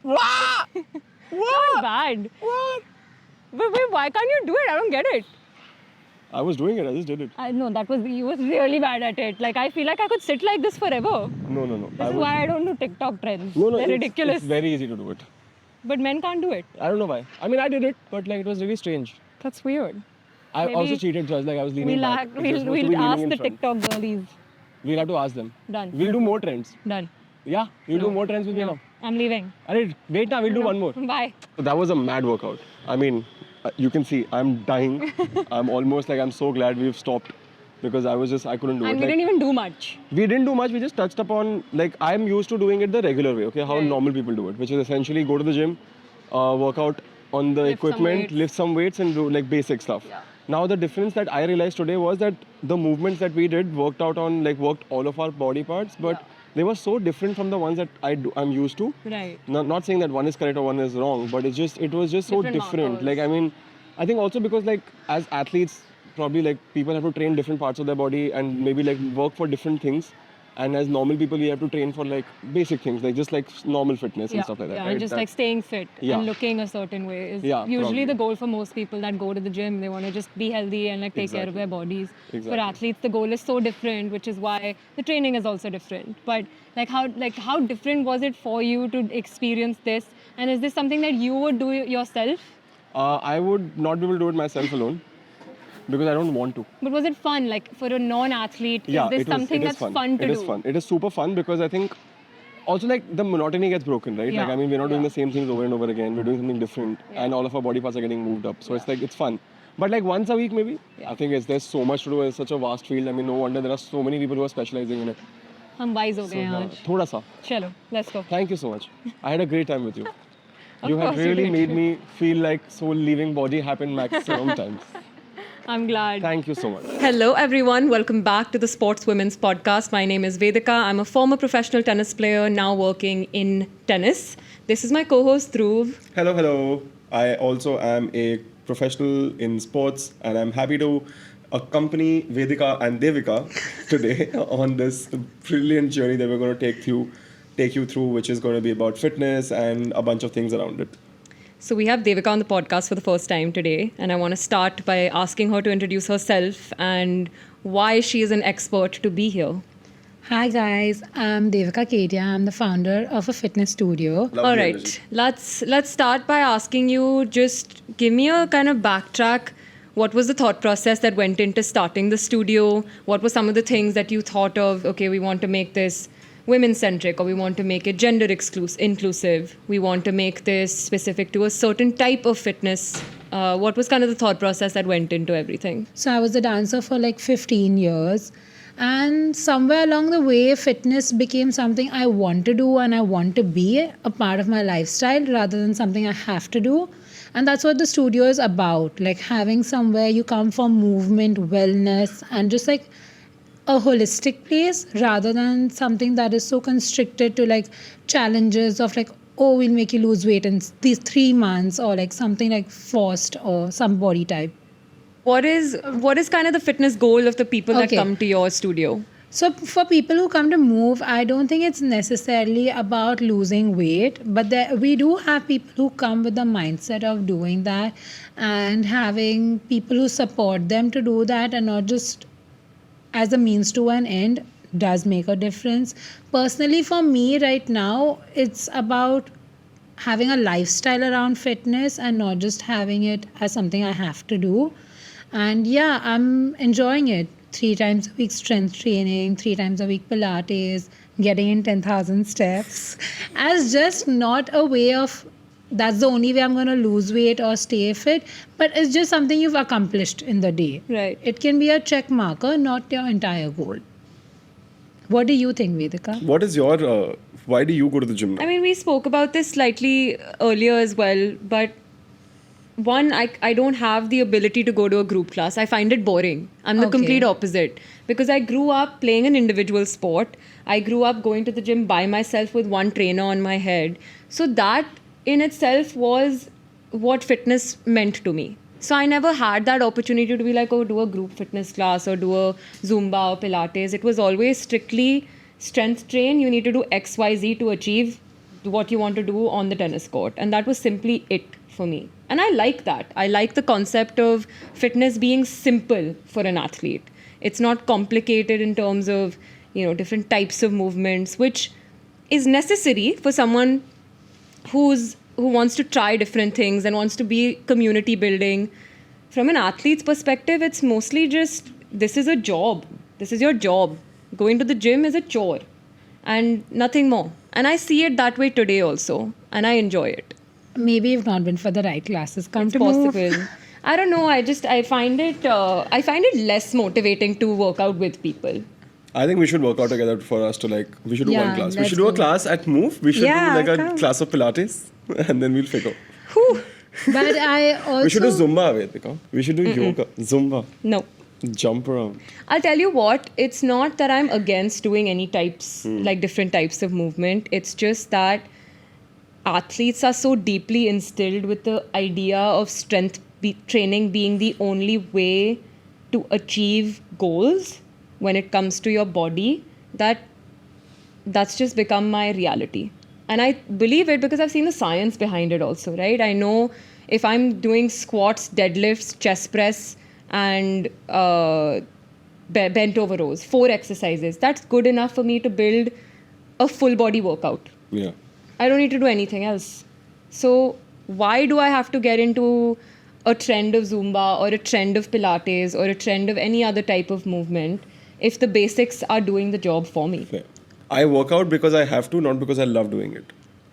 Speaker 3: Not bad.
Speaker 4: What?
Speaker 3: But wait, why can't you do it? I don't get it.
Speaker 4: I was doing it. I just did it.
Speaker 3: I know he was really bad at it. Like I feel like I could sit like this forever.
Speaker 4: No.
Speaker 3: This is why I don't do TikTok trends.
Speaker 4: No,
Speaker 3: They're
Speaker 4: it's,
Speaker 3: ridiculous.
Speaker 4: It's very easy to do it.
Speaker 3: But men can't do it.
Speaker 4: I don't know why. I mean, I did it, but like it was really strange.
Speaker 3: That's weird.
Speaker 4: I
Speaker 3: Maybe
Speaker 4: also cheated, so I was like I was leaning
Speaker 3: We'll,
Speaker 4: back.
Speaker 3: act,
Speaker 4: It was supposed to be
Speaker 3: we'll
Speaker 4: leaning
Speaker 3: ask
Speaker 4: in
Speaker 3: the
Speaker 4: front.
Speaker 3: TikTok girlies.
Speaker 4: We'll have to ask them.
Speaker 3: Done.
Speaker 4: We'll do more trends.
Speaker 3: Done.
Speaker 4: Yeah, we'll
Speaker 3: No.
Speaker 4: do more trends with you now.
Speaker 3: I'm leaving.
Speaker 4: Alright, wait now, we'll do one more.
Speaker 3: Bye.
Speaker 4: So that was a mad workout. I mean, you can see I'm dying. I'm almost like I'm so glad we've stopped because I couldn't do it.
Speaker 3: And we
Speaker 4: Like,
Speaker 3: didn't even do much.
Speaker 4: we didn't do much. We just touched upon like I'm used to doing it the regular way. Okay, how
Speaker 3: Right.
Speaker 4: normal people do it, which is essentially go to the gym, work out on the
Speaker 3: Lift some
Speaker 4: equipment,
Speaker 3: weights.
Speaker 4: lift some weights, and do like basic stuff.
Speaker 3: Yeah.
Speaker 4: Now the difference that I realized today was that the movements that we did worked all of our body parts, but
Speaker 3: Yeah.
Speaker 4: they were so different from the ones that I'm used to.
Speaker 3: Right.
Speaker 4: Not saying that one is correct or one is wrong, but it was just so
Speaker 3: Different
Speaker 4: different.
Speaker 3: markers.
Speaker 4: Like I mean, I think also because like as athletes, probably like people have to train different parts of their body and maybe like work for different things. And as normal people, we have to train for like basic things, like just like normal fitness and stuff like that.
Speaker 3: Yeah,
Speaker 4: right?
Speaker 3: and just
Speaker 4: That-
Speaker 3: like staying fit
Speaker 4: Yeah.
Speaker 3: and looking a certain way is
Speaker 4: Yeah,
Speaker 3: usually
Speaker 4: probably.
Speaker 3: the goal for most people that go to the gym. They want to just be healthy and like take care of
Speaker 4: Exactly.
Speaker 3: their bodies.
Speaker 4: Exactly.
Speaker 3: For athletes, the goal is so different, which is why the training is also different. But how different was it for you to experience this? And is this something that you would do yourself?
Speaker 4: I would not be able to do it myself alone because I don't want to.
Speaker 3: But was it fun? Like for a non-athlete,
Speaker 4: Yeah,
Speaker 3: is this
Speaker 4: it was,
Speaker 3: something
Speaker 4: it is
Speaker 3: that's fun to
Speaker 4: It
Speaker 3: do?
Speaker 4: is fun. It is super fun because I think also like the monotony gets broken, right?
Speaker 3: Yeah.
Speaker 4: Like I mean, we're not doing
Speaker 3: Yeah.
Speaker 4: the same things over and over again. We're doing something different, and all of our body parts are getting moved up. So it's like it's fun. But like once a week, maybe. I think there's so much to do. It's such a vast field. I mean, no wonder there are so many people who are specializing in it.
Speaker 3: हम wise हो
Speaker 4: So,
Speaker 3: गए हैं
Speaker 4: yeah,
Speaker 3: आज.
Speaker 4: thoda sa.
Speaker 3: चलो, let's go.
Speaker 4: Thank you so much. I had a great time with you.
Speaker 3: Of
Speaker 4: You have
Speaker 3: course you
Speaker 4: really
Speaker 3: did.
Speaker 4: made me feel like soul leaving body happen maximum times.
Speaker 3: I'm glad.
Speaker 4: Thank you so much.
Speaker 5: Hello, everyone. Welcome back to the Sports Women's Podcast. My name is Vedika. I'm a former professional tennis player, now working in tennis. This is my co host, Dhruv.
Speaker 1: Hello. I also am a professional in sports, and I'm happy to accompany Vedika and Devika today on this brilliant journey that we're going to take you through, which is going to be about fitness and a bunch of things around it.
Speaker 5: So, we have Devika on the podcast for the first time today, and I want to start by asking her to introduce herself and why she is an expert to be here.
Speaker 2: Hi guys, I'm Devika Kedia. I'm the founder of a fitness studio.
Speaker 5: All right, let's start by asking you, just give me a kind of backtrack. What was the thought process that went into starting the studio? What were some of the things that you thought of? Okay, we want to make this women-centric, or we want to make it gender inclusive. We want to make this specific to a certain type of fitness. What was kind of the thought process that went into everything?
Speaker 2: So I was a dancer for like 15 years. And somewhere along the way, fitness became something I want to do and I want to be a part of my lifestyle rather than something I have to do. And that's what the studio is about, like having somewhere you come for movement, wellness, and just like a holistic place rather than something that is so constricted to like challenges of like, oh, we'll make you lose weight in these 3 months, or like something like forced or some body type.
Speaker 5: What is kind of the fitness goal of the people that
Speaker 2: Okay.
Speaker 5: come to your studio?
Speaker 2: So for people who come to move, I don't think it's necessarily about losing weight, but we do have people who come with the mindset of doing that, and having people who support them to do that and not just as a means to an end does make a difference. Personally, for me right now, it's about having a lifestyle around fitness and not just having it as something I have to do. And yeah, I'm enjoying it. 3 times a week strength training, 3 times a week Pilates, getting in 10,000 steps as just not a way of, that's the only way I'm going to lose weight or stay fit, but it's just something you've accomplished in the day.
Speaker 5: Right.
Speaker 2: It can be a check marker, not your entire goal. What do you think, Vedika?
Speaker 1: What is your, why do you go to the gym now?
Speaker 5: I mean, we spoke about this slightly earlier as well, but one, I don't have the ability to go to a group class. I find it boring. I'm the
Speaker 2: Okay.
Speaker 5: complete opposite because I grew up playing an individual sport. I grew up going to the gym by myself with one trainer on my head. So that in itself was what fitness meant to me. So I never had that opportunity to be like, oh, do a group fitness class or do a Zumba or Pilates. It was always strictly strength train. You need to do X, Y, Z to achieve what you want to do on the tennis court. And that was simply it for me. And I like that. I like the concept of fitness being simple for an athlete. It's not complicated in terms of, different types of movements, which is necessary for someone who wants to try different things and wants to be community building. From an athlete's perspective, it's mostly just this is a job. This is your job. Going to the gym is a chore and nothing more. And I see it that way today also, and I enjoy it.
Speaker 2: Maybe you've not been for the right classes. Come
Speaker 5: It's
Speaker 2: to Move.
Speaker 5: possible. I don't know. I find it less motivating to work out with people.
Speaker 1: I think we should work out together for us to we should do
Speaker 2: Yeah,
Speaker 1: one class. We
Speaker 2: let's
Speaker 1: should do a
Speaker 2: go.
Speaker 1: class at Move. We should
Speaker 2: Yeah,
Speaker 1: do a
Speaker 2: come.
Speaker 1: class of Pilates and then we'll figure.
Speaker 2: But I also.
Speaker 1: We should do Zumba, Vedika. We should do yoga. Zumba.
Speaker 5: No.
Speaker 1: Jump around.
Speaker 5: I'll tell you what, it's not that I'm against doing any types, like different types of movement. It's just that athletes are so deeply instilled with the idea of strength training being the only way to achieve goals when it comes to your body that's just become my reality. And I believe it because I've seen the science behind it also, right? I know if I'm doing squats, deadlifts, chest press, and bent over rows, 4 exercises, that's good enough for me to build a full body workout.
Speaker 1: Yeah.
Speaker 5: I don't need to do anything else. So why do I have to get into a trend of Zumba or a trend of Pilates or a trend of any other type of movement if the basics are doing the job for me?
Speaker 1: Fair. I work out because I have to, not because I love doing it.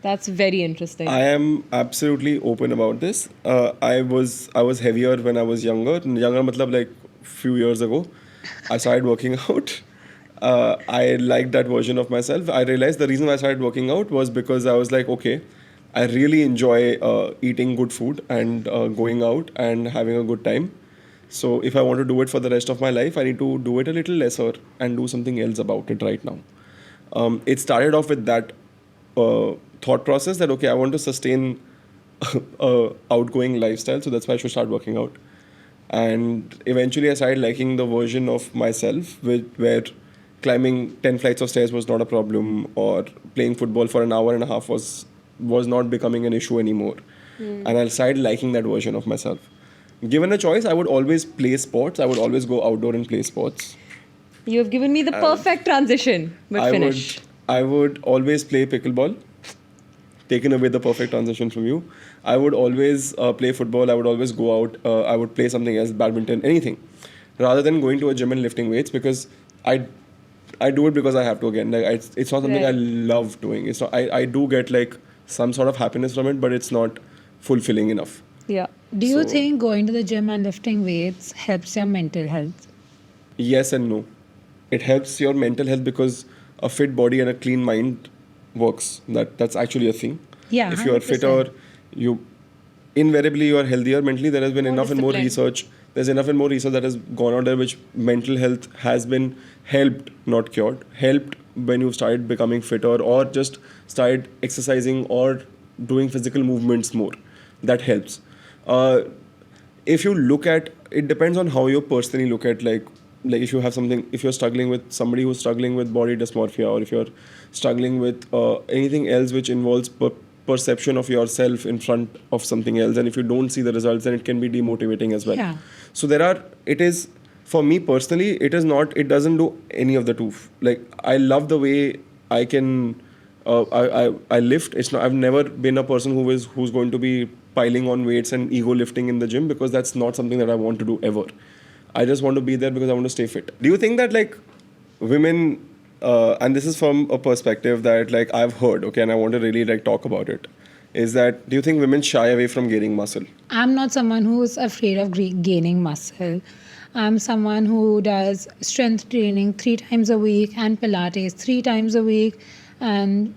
Speaker 5: That's very interesting.
Speaker 1: I am absolutely open about this. I was heavier when I was younger. Younger, matlab like few years ago. I started working out. I liked that version of myself. I realized the reason why I started working out was because I was like, okay, I really enjoy eating good food and going out and having a good time. So if I want to do it for the rest of my life, I need to do it a little lesser and do something else about it right now. It started off with that thought process that, okay, I want to sustain a outgoing lifestyle, so that's why I should start working out. And eventually I started liking the version of myself where climbing 10 flights of stairs was not a problem, or playing football for an hour and a half was not becoming an issue anymore. And I started liking that version of myself. Given a choice, I would always play sports. I would always go outdoor and play sports.
Speaker 5: You have given me the perfect transition. But finish.
Speaker 1: I would always play pickleball. Taken away the perfect transition from you. I would always play football. I would always go out. I would play something else, badminton, anything, rather than going to a gym and lifting weights, because I do it because I have to. Again, it's not something I
Speaker 5: Right.
Speaker 1: love doing. It's not. I do get some sort of happiness from it, but it's not fulfilling enough.
Speaker 5: Yeah.
Speaker 2: Do you
Speaker 1: So-
Speaker 2: think going to the gym and lifting weights helps your mental health?
Speaker 1: Yes and no. It helps your mental health because a fit body and a clean mind works. That's actually a thing.
Speaker 2: Yeah,
Speaker 1: If you are
Speaker 2: 100%.
Speaker 1: fitter, you invariably you are healthier mentally. There has been
Speaker 5: More
Speaker 1: enough and more
Speaker 5: disciplined.
Speaker 1: research. There's enough and more research that has gone out there which mental health has been helped, not cured. Helped when you started becoming fitter or just started exercising or doing physical movements more. That helps. If you look at, it depends on how you personally look at like if you have something, if you're struggling with somebody who's struggling with body dysmorphia, or if you're struggling with anything else which involves perception of yourself in front of something else, and if you don't see the results, then it can be demotivating as well.
Speaker 2: Yeah.
Speaker 1: So for me personally, it doesn't do any of the two. Like, I love the way I can, I lift. I've never been a person who's going to be piling on weights and ego lifting in the gym, because that's not something that I want to do ever. I just want to be there because I want to stay fit. Do you think that women, and this is from a perspective that I've heard, okay, and I want to really talk about it, is that do you think women shy away from gaining muscle?
Speaker 2: I'm not someone who's afraid of gaining muscle. I'm someone who does strength training 3 times a week and Pilates 3 times a week. And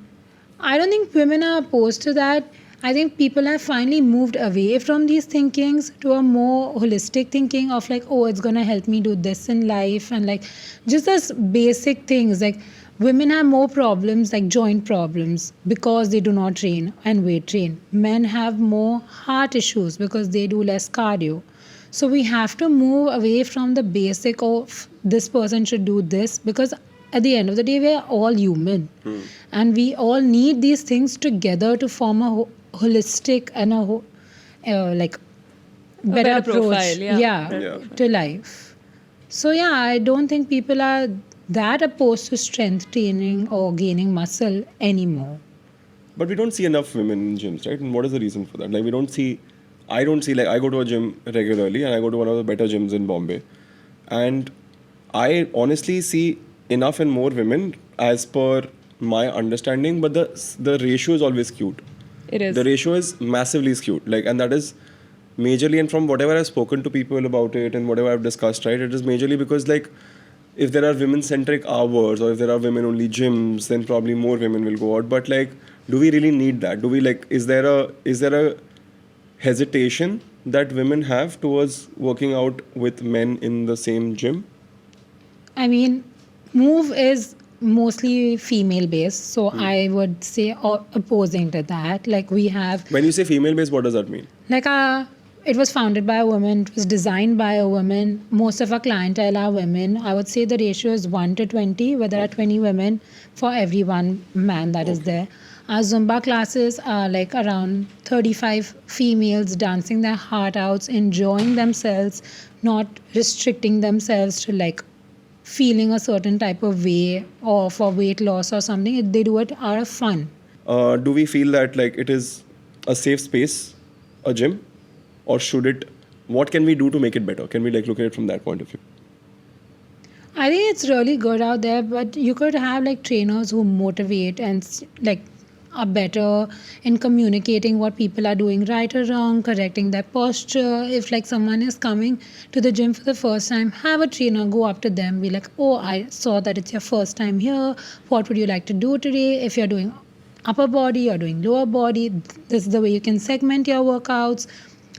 Speaker 2: I don't think women are opposed to that. I think people have finally moved away from these thinkings to a more holistic thinking of like, oh, it's gonna help me do this in life, and like just as basic things like women have more problems like joint problems because they do not train and weight train. Men have more heart issues because they do less cardio. So we have to move away from the basic of this person should do this, because at the end of the day, we are all human. And we all need these things together to form a holistic and like better
Speaker 5: better
Speaker 2: approach
Speaker 5: profile, yeah.
Speaker 1: Yeah.
Speaker 2: to life. So yeah, I don't think people are that opposed to strength training or gaining muscle anymore.
Speaker 1: But we don't see enough women in gyms, right? And what is the reason for that? Like I don't see, like I go to a gym regularly and I go to one of the better gyms in Bombay. And I honestly see enough and more women as per my understanding, but the ratio is always skewed.
Speaker 5: It is.
Speaker 1: The ratio is massively skewed. Like, and that is majorly, and from whatever I've spoken to people about it and whatever I've discussed, right, it is majorly because like if there are women-centric hours or if there are women-only gyms, then probably more women will go out. But like, do we really need that? Do we like? Is there a hesitation that women have towards working out with men in the same gym?
Speaker 2: I mean, Move is mostly female based, so I would say opposing to that. Like we have
Speaker 1: When you say female-based, what does that mean?
Speaker 2: like it was founded by a woman, it was designed by a woman. Most of our clientele are women. I would say the ratio is 1 to 20, where there are 20 women for every one man that is there. Our Zumba classes are like around 35 females dancing their heart out, enjoying themselves, not restricting themselves to like feeling a certain type of way or for weight loss or something. They do it out of fun.
Speaker 1: Do we feel that like it is a safe space, a gym, or should it? What can we do to make it better? Can we like look at it from that point of view?
Speaker 2: I think it's really good out there, but you could have like trainers who motivate and like are better in communicating what people are doing right or wrong, correcting their posture. If like someone is coming to the gym for the first time, have a trainer go up to them, be like, oh, I saw that it's your first time here. What would you like to do today? If you're doing upper body or doing lower body, this is the way you can segment your workouts.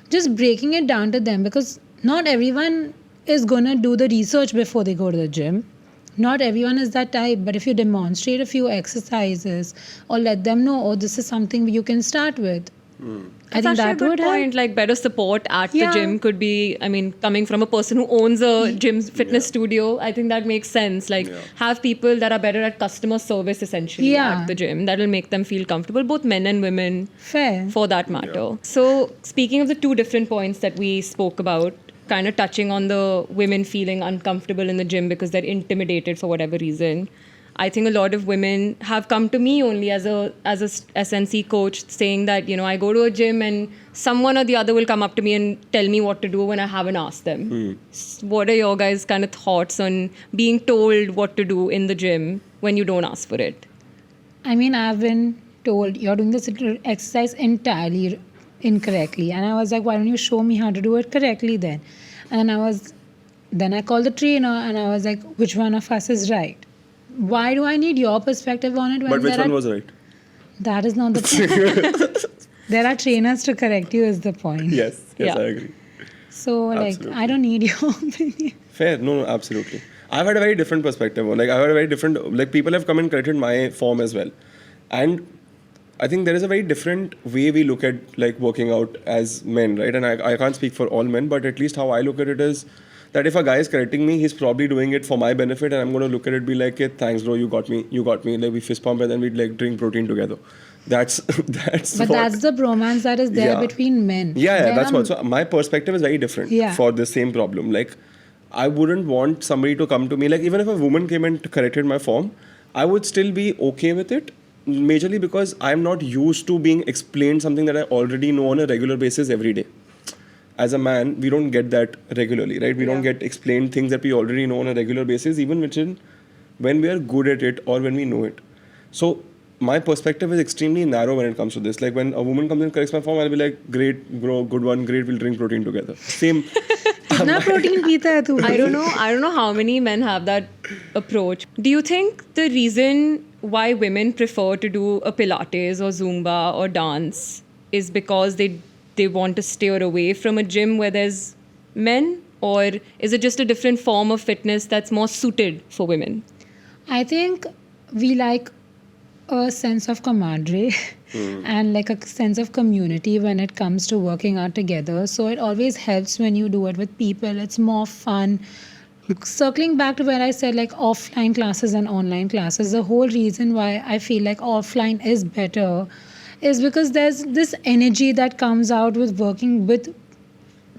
Speaker 2: Just breaking it down to them, because not everyone is gonna do the research before they go to the gym. Not everyone is that type, but if you demonstrate a few exercises or let them know, oh, this is something you can start with. I think
Speaker 5: That's actually
Speaker 2: that
Speaker 5: a good
Speaker 2: would
Speaker 5: point.
Speaker 2: help.
Speaker 5: Like better support at
Speaker 2: Yeah.
Speaker 5: the gym could be, I mean, coming from a person who owns a gym fitness studio, I think that makes sense. Like have people that are better at customer service essentially
Speaker 2: Yeah.
Speaker 5: at the gym. That'll make them feel comfortable, both men and women
Speaker 2: Fair.
Speaker 5: for that matter. So speaking of the two different points that we spoke about, kind of touching on the women feeling uncomfortable in the gym because they're intimidated for whatever reason. I think a lot of women have come to me only as a SNC coach saying that, you know, I go to a gym and someone or the other will come up to me and tell me what to do when I haven't asked them. What are your guys' kind of thoughts on being told what to do in the gym when you don't ask for it?
Speaker 2: I mean, I've been told you're doing this exercise entirely incorrectly. And I was like, why don't you show me how to do it correctly then? And then I called the trainer and I was like, which one of us is right? Why do I need your perspective on it? When
Speaker 1: But which
Speaker 2: there
Speaker 1: one
Speaker 2: are-
Speaker 1: was right?
Speaker 2: That is not the point. There are trainers to correct you is the point.
Speaker 1: Yes,
Speaker 5: Yeah.
Speaker 1: I agree.
Speaker 2: So like,
Speaker 1: Absolutely.
Speaker 2: I don't need your opinion.
Speaker 1: Fair, no, absolutely. I've had a very different perspective. Like I've had a very different, like people have come and corrected my form as well. And I think there is a very different way we look at like working out as men, right? And I can't speak for all men, but at least how I look at it is that if a guy is correcting me, he's probably doing it for my benefit, and I'm going to look at it be like, hey, thanks bro, you got me. Like we fist pump and then we like drink protein together. That's
Speaker 2: But
Speaker 1: what,
Speaker 2: that's the bromance that is there
Speaker 1: Yeah.
Speaker 2: between men.
Speaker 1: yeah,
Speaker 2: There
Speaker 1: that's
Speaker 2: are-
Speaker 1: what. So my perspective is very different
Speaker 2: Yeah.
Speaker 1: for the same problem. Like, I wouldn't want somebody to come to me. Like, even if a woman came and corrected my form, I would still be okay with it. Majorly because I'm not used to being explained something that I already know on a regular basis every day. As a man, we don't get that regularly, right? We don't get explained things that we already know on a regular basis, even when we are good at it or when we know it. So my perspective is extremely narrow when it comes to this. Like when a woman comes and corrects my form, I'll be like, great, bro, good one, great, we'll drink protein together. Same.
Speaker 2: कितना protein पीता है तू?
Speaker 5: I don't know how many men have that approach. Do you think the reason why women prefer to do a Pilates or Zumba or dance is because they want to steer away from a gym where there's men, or is it just a different form of fitness that's more suited for women?
Speaker 2: I think we like a sense of camaraderie and like a sense of community when it comes to working out together. So it always helps when you do it with people. It's more fun. Circling back to where I said like offline classes and online classes, the whole reason why I feel like offline is better is because there's this energy that comes out with working with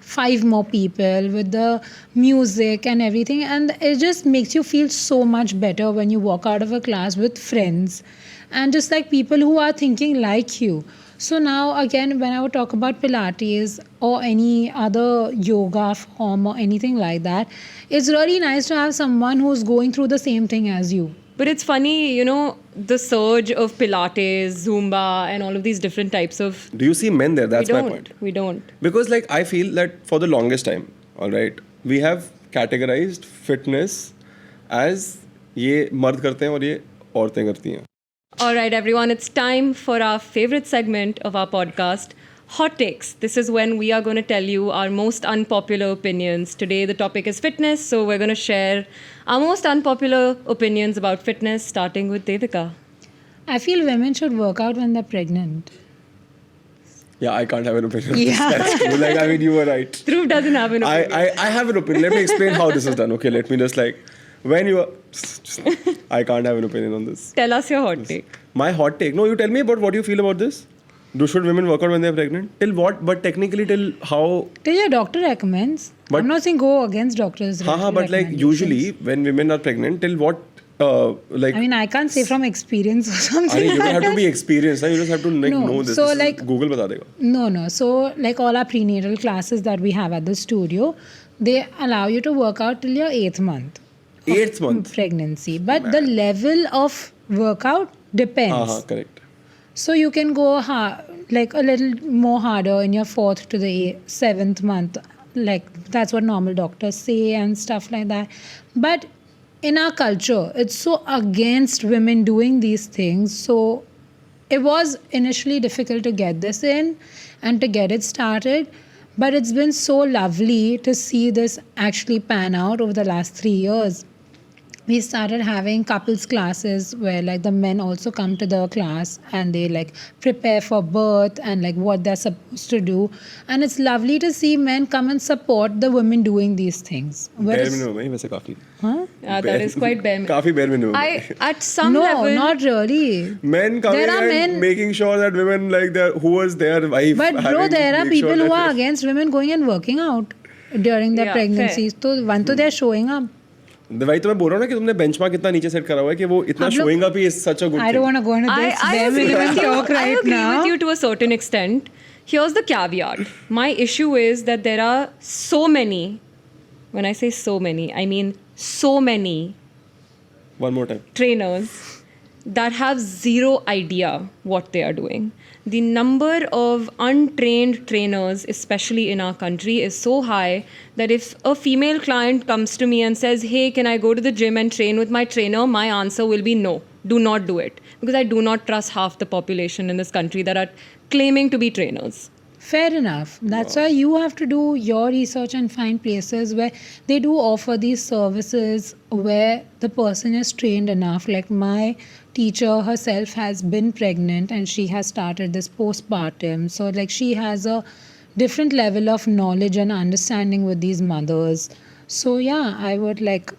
Speaker 2: 5 more people, with the music and everything, and it just makes you feel so much better when you walk out of a class with friends and just like people who are thinking like you. So now again, when I would talk about Pilates or any other yoga form or anything like that, it's really nice to have someone who's going through the same thing as you.
Speaker 5: But it's funny, you know, the surge of Pilates, Zumba, and all of these different types of.
Speaker 1: Do you see men there? That's
Speaker 5: we
Speaker 1: my
Speaker 5: don't.
Speaker 1: point.
Speaker 5: We don't.
Speaker 1: Because like I feel that for the longest time, all right, we have categorized fitness as ये मर्द करते हैं और ये औरतें करती हैं.
Speaker 5: All right, everyone, it's time for our favorite segment of our podcast, Hot Takes. This is when we are going to tell you our most unpopular opinions. Today, the topic is fitness, so we're going to share our most unpopular opinions about fitness, starting with Devika.
Speaker 2: I feel women should work out when they're pregnant.
Speaker 1: Yeah, I can't have an opinion.
Speaker 2: Yeah.
Speaker 1: That's true. Like, I mean, you were right.
Speaker 5: Dhruv doesn't have an opinion.
Speaker 1: I have an opinion. Let me explain how this is done. Okay, let me just like, when you are, I can't have an opinion on this.
Speaker 5: Tell us your hot take.
Speaker 1: My hot take. No, you tell me about what you feel about this. Should women work out when they're pregnant? Till what? But technically, till how?
Speaker 2: Till your doctor recommends.
Speaker 1: But-
Speaker 2: I'm not saying go against doctors.
Speaker 1: But like usually when women are pregnant, till what? Like
Speaker 2: I mean, I can't say from experience or something.
Speaker 1: I mean, you don't
Speaker 2: like
Speaker 1: have to
Speaker 2: that.
Speaker 1: be experienced. You just have to like
Speaker 2: No,
Speaker 1: know this.
Speaker 2: so,
Speaker 1: This is-
Speaker 2: like-
Speaker 1: Google bata dega.
Speaker 2: No. So, like all our prenatal classes that we have at the studio, they allow you to work out till your 8th month. of
Speaker 1: 8th month.
Speaker 2: Pregnancy. But the level of workout depends.
Speaker 1: Correct.
Speaker 2: So you can go like a little more harder in your 4th to the 7th month. Like that's what normal doctors say and stuff like that. But in our culture, it's so against women doing these things. So it was initially difficult to get this in and to get it started. But it's been so lovely to see this actually pan out over the last 3 years. We started having couples classes where like the men also come to the class and they like prepare for birth and like what they're supposed to do, and it's lovely to see men come and support the women doing these things.
Speaker 1: Bare
Speaker 2: Whereas-
Speaker 1: minimum है वैसे काफी.
Speaker 2: huh?
Speaker 5: That is quite bare minimum.
Speaker 1: काफी bare minimum.
Speaker 5: At some
Speaker 2: No,
Speaker 5: level,
Speaker 2: not really.
Speaker 1: Men coming
Speaker 2: There are
Speaker 1: and
Speaker 2: men-
Speaker 1: making sure that women like their who was their wife.
Speaker 2: But bro,
Speaker 1: having to
Speaker 2: there are
Speaker 1: make sure
Speaker 2: people who
Speaker 1: that-
Speaker 2: are against women going and working out during their
Speaker 5: Yeah,
Speaker 2: pregnancies. So one to they're showing up.
Speaker 1: भाई तो मैं बोल रहा हूँ ना कि तुमने benchmark इतना नीचे सेट करा हुआ है कि वो इतना
Speaker 2: हम लोग-
Speaker 1: showing up is such a good
Speaker 2: I
Speaker 1: thing.
Speaker 2: don't want to go into this bare
Speaker 5: agree
Speaker 2: minimum
Speaker 5: with you.
Speaker 2: talk
Speaker 5: I
Speaker 2: right
Speaker 5: agree
Speaker 2: now.
Speaker 5: with you to a certain extent. Here's the caveat. My issue is that there are so many, when I say so many, I mean so many
Speaker 1: One more time.
Speaker 5: trainers that have zero idea what they are doing. The number of untrained trainers, especially in our country, is so high that if a female client comes to me and says, "Hey, can I go to the gym and train with my trainer?" my answer will be no, do not do it. Because I do not trust half the population in this country that are claiming to be trainers.
Speaker 2: Fair enough. That's why you have to do your research and find places where they do offer these services where the person is trained enough. Like my teacher herself has been pregnant and she has started this postpartum. So like she has a different level of knowledge and understanding with these mothers. So yeah, I would like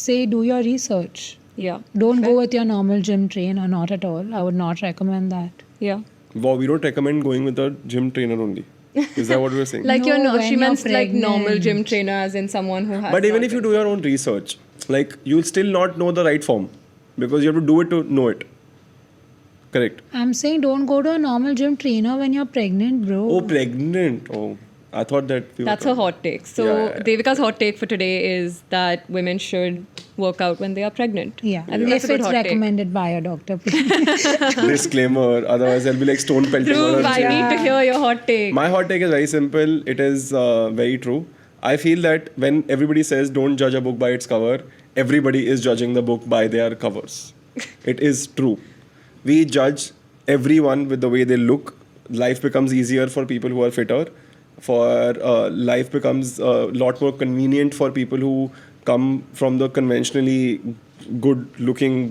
Speaker 2: say do your research.
Speaker 5: Yeah.
Speaker 2: Don't go with your normal gym trainer, not at all. I would not recommend that.
Speaker 5: Yeah.
Speaker 1: Wow, we don't recommend going with a gym trainer only. Is that what we're saying?
Speaker 5: Like
Speaker 2: No,
Speaker 5: you're
Speaker 2: when
Speaker 5: she
Speaker 2: you're
Speaker 5: meant like normal
Speaker 2: pregnant.
Speaker 5: gym trainer as in someone who has.
Speaker 1: But even
Speaker 5: not
Speaker 1: if you
Speaker 5: been-
Speaker 1: do your own research, like you'll still not know the right form because you have to do it to know it. Correct.
Speaker 2: I'm saying don't go to a normal gym trainer when you're pregnant, bro.
Speaker 1: Oh, pregnant. Oh, I thought that. We were
Speaker 5: That's her
Speaker 1: talking-
Speaker 5: hot take. So
Speaker 1: Yeah.
Speaker 5: Devika's hot take for today is that women should work out when they are pregnant.
Speaker 2: Yeah,
Speaker 5: I think that's
Speaker 2: if
Speaker 5: a good
Speaker 2: it's
Speaker 5: hot take.
Speaker 2: recommended by a doctor, please.
Speaker 1: Disclaimer. Otherwise, there'll be like stone pelting. on
Speaker 5: Dhruv,
Speaker 1: our
Speaker 5: I
Speaker 1: chin.
Speaker 5: need to hear your hot take.
Speaker 1: My hot take is very simple. It is very true. I feel that when everybody says don't judge a book by its cover, everybody is judging the book by their covers. It is true. We judge everyone with the way they look, life becomes easier for people who are fitter. Life becomes a lot more convenient for people who come from the conventionally good-looking,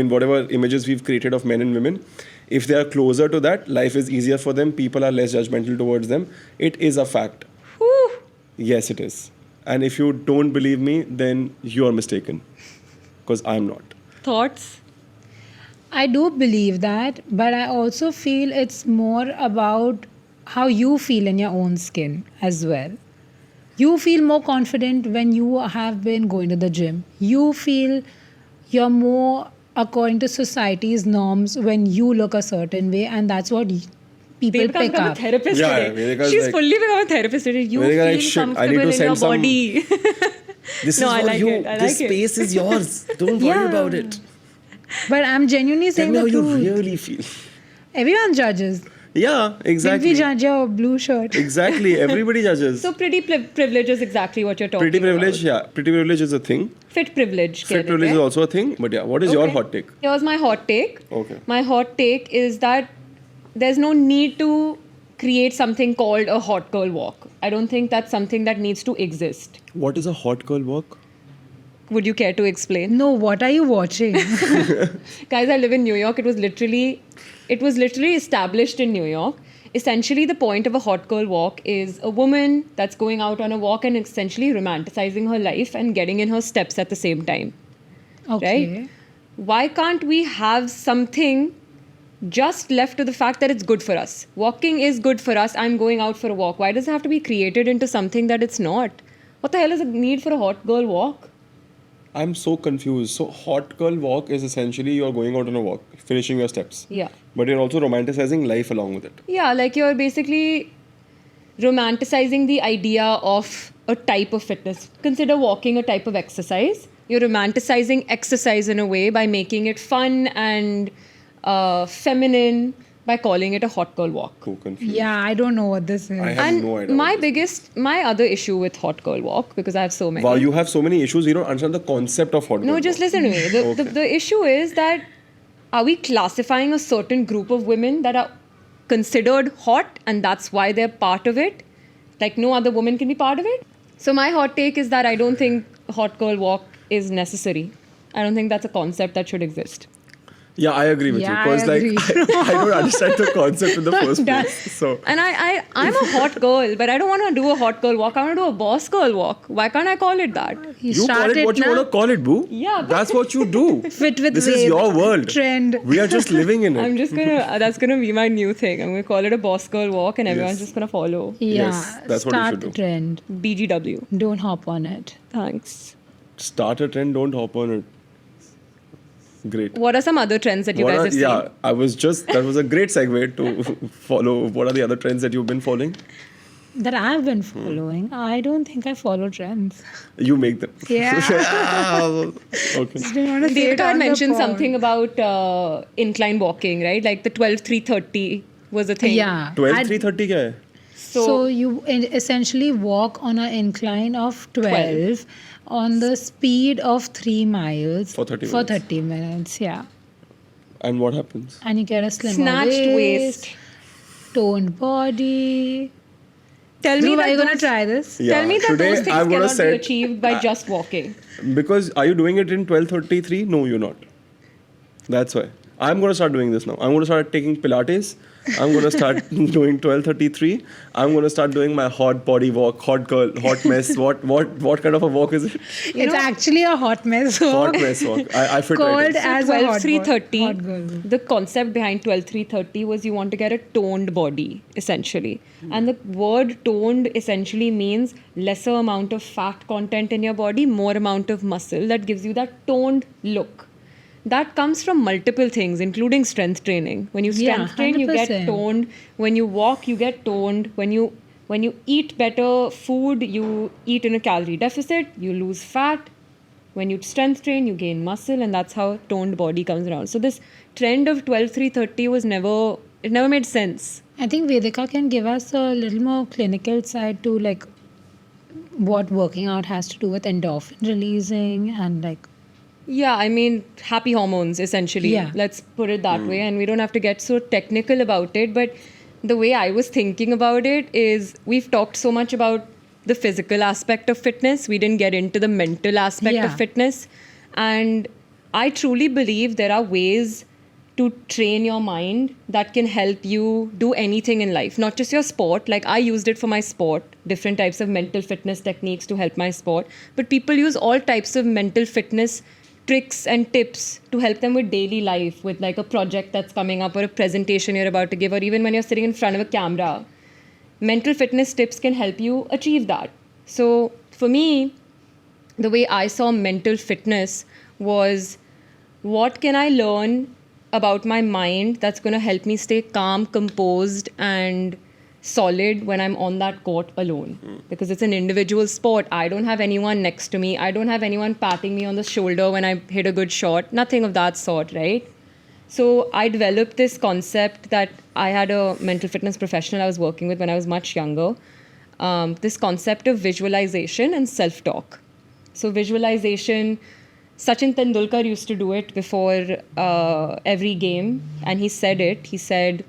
Speaker 1: whatever images we've created of men and women. If they are closer to that, life is easier for them. People are less judgmental towards them. It is a fact.
Speaker 5: Whew.
Speaker 1: Yes, it is. And if you don't believe me, then you are mistaken. Because I'm not.
Speaker 5: Thoughts?
Speaker 2: I do believe that, but I also feel it's more about how you feel in your own skin as well. You feel more confident when you have been going to the gym. You feel you're more according to society's norms when you look a certain way, and that's what people
Speaker 5: Vedika
Speaker 2: pick
Speaker 5: become a
Speaker 2: up.
Speaker 5: therapist
Speaker 1: Yeah,
Speaker 5: today.
Speaker 1: Vedika's
Speaker 5: She's
Speaker 1: like-
Speaker 5: fully become a therapist today. You
Speaker 1: Vedika
Speaker 5: feel
Speaker 1: like, shit, I need
Speaker 5: comfortable
Speaker 1: to
Speaker 5: in your
Speaker 1: send some-
Speaker 5: body.
Speaker 1: This
Speaker 5: No,
Speaker 1: is
Speaker 5: I
Speaker 1: for
Speaker 5: like
Speaker 1: you.
Speaker 5: it. I
Speaker 1: This
Speaker 5: like it.
Speaker 1: space is yours. Don't worry
Speaker 2: Yeah.
Speaker 1: about it.
Speaker 2: But I'm genuinely
Speaker 1: Tell
Speaker 2: saying
Speaker 1: me how
Speaker 2: the
Speaker 1: you
Speaker 2: truth.
Speaker 1: really feel.
Speaker 2: Everyone judges.
Speaker 1: Yeah,
Speaker 2: Did
Speaker 1: exactly.
Speaker 2: we judge your blue shirt?
Speaker 1: Exactly. Everybody judges.
Speaker 5: So pretty privilege is exactly what you're talking
Speaker 1: Pretty privilege,
Speaker 5: about.
Speaker 1: yeah. Pretty privilege is a thing.
Speaker 5: Fit privilege.
Speaker 1: Fit privilege is also a thing. But yeah, what is your
Speaker 5: Okay.
Speaker 1: hot take?
Speaker 5: Here's my hot take.
Speaker 1: Okay.
Speaker 5: My hot take is that there's no need to create something called a hot girl walk. I don't think that's something that needs to exist.
Speaker 1: What is a hot girl walk?
Speaker 5: Would you care to explain?
Speaker 2: No, what are you watching?
Speaker 5: Guys, I live in New York. It was literally established in New York. Essentially, the point of a hot girl walk is a woman that's going out on a walk and essentially romanticizing her life and getting in her steps at the same time.
Speaker 2: Okay.
Speaker 5: Right? Why can't we have something just left to the fact that it's good for us? Walking is good for us. I'm going out for a walk. Why does it have to be created into something that it's not? What the hell is the need for a hot girl walk?
Speaker 1: I'm so confused. So, hot girl walk is essentially you're going out on a walk, finishing your steps.
Speaker 5: Yeah.
Speaker 1: But you're also romanticizing life along with it.
Speaker 5: Yeah, like you're basically romanticizing the idea of a type of fitness. Consider walking a type of exercise. You're romanticizing exercise in a way by making it fun and feminine by calling it a hot girl walk.
Speaker 1: So confused.
Speaker 2: Yeah, I don't know what this is.
Speaker 1: I have
Speaker 5: And
Speaker 1: no idea.
Speaker 5: my other issue with hot girl walk, because I have so many.
Speaker 1: Wow, you have so many issues. You don't understand the concept of hot girl
Speaker 5: No,
Speaker 1: walk.
Speaker 5: just listen to me. The issue is that are we classifying a certain group of women that are considered hot and that's why they're part of it? Like no other woman can be part of it? So my hot take is that I don't think hot girl walk is necessary. I don't think that's a concept that should exist.
Speaker 1: Yeah, I agree with
Speaker 2: Yeah,
Speaker 1: you.
Speaker 2: I
Speaker 1: Because
Speaker 2: agree.
Speaker 1: I don't understand the concept in the first place. So
Speaker 5: And I'm a hot girl, but I don't want to do a hot girl walk. I want to do a boss girl walk. Why can't I call it that?
Speaker 2: You
Speaker 1: you call
Speaker 2: start
Speaker 1: it what you
Speaker 2: now.
Speaker 1: want to call it, boo.
Speaker 5: Yeah, but-
Speaker 1: That's what you do.
Speaker 2: Fit with
Speaker 1: This is
Speaker 2: wave,
Speaker 1: your world.
Speaker 2: trend.
Speaker 1: We are just living in it.
Speaker 5: I'm just gonna, that's gonna be my new thing. I'm gonna call it a boss girl walk and everyone's
Speaker 1: Yes.
Speaker 5: just gonna follow.
Speaker 2: Yeah,
Speaker 1: Yes, that's what you
Speaker 2: start
Speaker 1: should
Speaker 2: the
Speaker 1: do.
Speaker 2: trend.
Speaker 5: BGW.
Speaker 2: Don't hop on it.
Speaker 5: Thanks.
Speaker 1: Start a trend, don't hop on it. Great.
Speaker 5: What are some other trends that you guys have seen?
Speaker 1: Yeah, that was a great segue to follow. What are the other trends that you've been following?
Speaker 2: That I've been following. I don't think I follow trends.
Speaker 1: You make them.
Speaker 2: Yeah.
Speaker 1: Okay.
Speaker 2: Didn't want to say it
Speaker 5: Devika had
Speaker 2: on the
Speaker 5: mentioned
Speaker 2: pod.
Speaker 5: something about incline walking, right? Like the 12-3-30 was a thing.
Speaker 2: Yeah.
Speaker 1: 12,
Speaker 2: I'd-
Speaker 1: 330 क्या है?
Speaker 2: So you essentially walk on an incline of 12 on the speed of 3 miles
Speaker 1: For 30
Speaker 2: For
Speaker 1: minutes.
Speaker 2: 30 minutes, yeah.
Speaker 1: And what happens?
Speaker 2: And you get a slimmer
Speaker 5: Snatched waist.
Speaker 2: toned body.
Speaker 5: Tell me
Speaker 2: Dhruv,
Speaker 5: that
Speaker 2: are you gonna
Speaker 5: those-
Speaker 2: try this?
Speaker 1: Yeah,
Speaker 5: Tell me that
Speaker 1: today
Speaker 5: those things
Speaker 1: I'm gonna
Speaker 5: cannot be
Speaker 1: set
Speaker 5: achieved by just walking.
Speaker 1: because are you doing it in 12:33? No, you're not. That's why. I'm gonna start doing this now. I'm gonna start taking Pilates. I'm gonna start doing 12:33. I'm gonna start doing my hot body walk, hot girl, hot mess. What kind of a walk is it?
Speaker 2: It's actually a hot mess. So
Speaker 1: Hot mess walk. I fit
Speaker 2: Called
Speaker 1: right in.
Speaker 2: as a hot
Speaker 5: 12-3-30,
Speaker 2: hot girl.
Speaker 5: the concept behind 12-3-30 was you want to get a toned body, essentially. And the word toned essentially means lesser amount of fat content in your body, more amount of muscle that gives you that toned look. That comes from multiple things, including strength training. When you
Speaker 2: Yeah,
Speaker 5: strength train, you get
Speaker 2: 100%.
Speaker 5: toned. When you walk, you get toned. When you eat better food, you eat in a calorie deficit, you lose fat. When you strength train, you gain muscle, and that's how toned body comes around. So this trend of 12-3-30 was never made sense.
Speaker 2: I think Vedika can give us a little more clinical side to like what working out has to do with endorphin releasing and like
Speaker 5: Yeah, I mean, happy hormones, essentially.
Speaker 2: Yeah.
Speaker 5: Let's put it that way. And we don't have to get so technical about it. But the way I was thinking about it is we've talked so much about the physical aspect of fitness. We didn't get into the mental aspect
Speaker 2: Yeah.
Speaker 5: of fitness. And I truly believe there are ways to train your mind that can help you do anything in life, not just your sport. Like I used it for my sport, different types of mental fitness techniques to help my sport. But people use all types of mental fitness tricks and tips to help them with daily life, with like a project that's coming up or a presentation you're about to give, or even when you're sitting in front of a camera. Mental fitness tips can help you achieve that. So for me, the way I saw mental fitness was, what can I learn about my mind that's going to help me stay calm, composed, and solid when I'm on that court alone? Because it's an individual sport. I don't have anyone next to me. I don't have anyone patting me on the shoulder when I hit a good shot. Nothing of that sort, right? So I developed this concept that I had a mental fitness professional I was working with when I was much younger. This concept of visualization and self-talk. So visualization, Sachin Tendulkar used to do it before every game, and he said it. He said,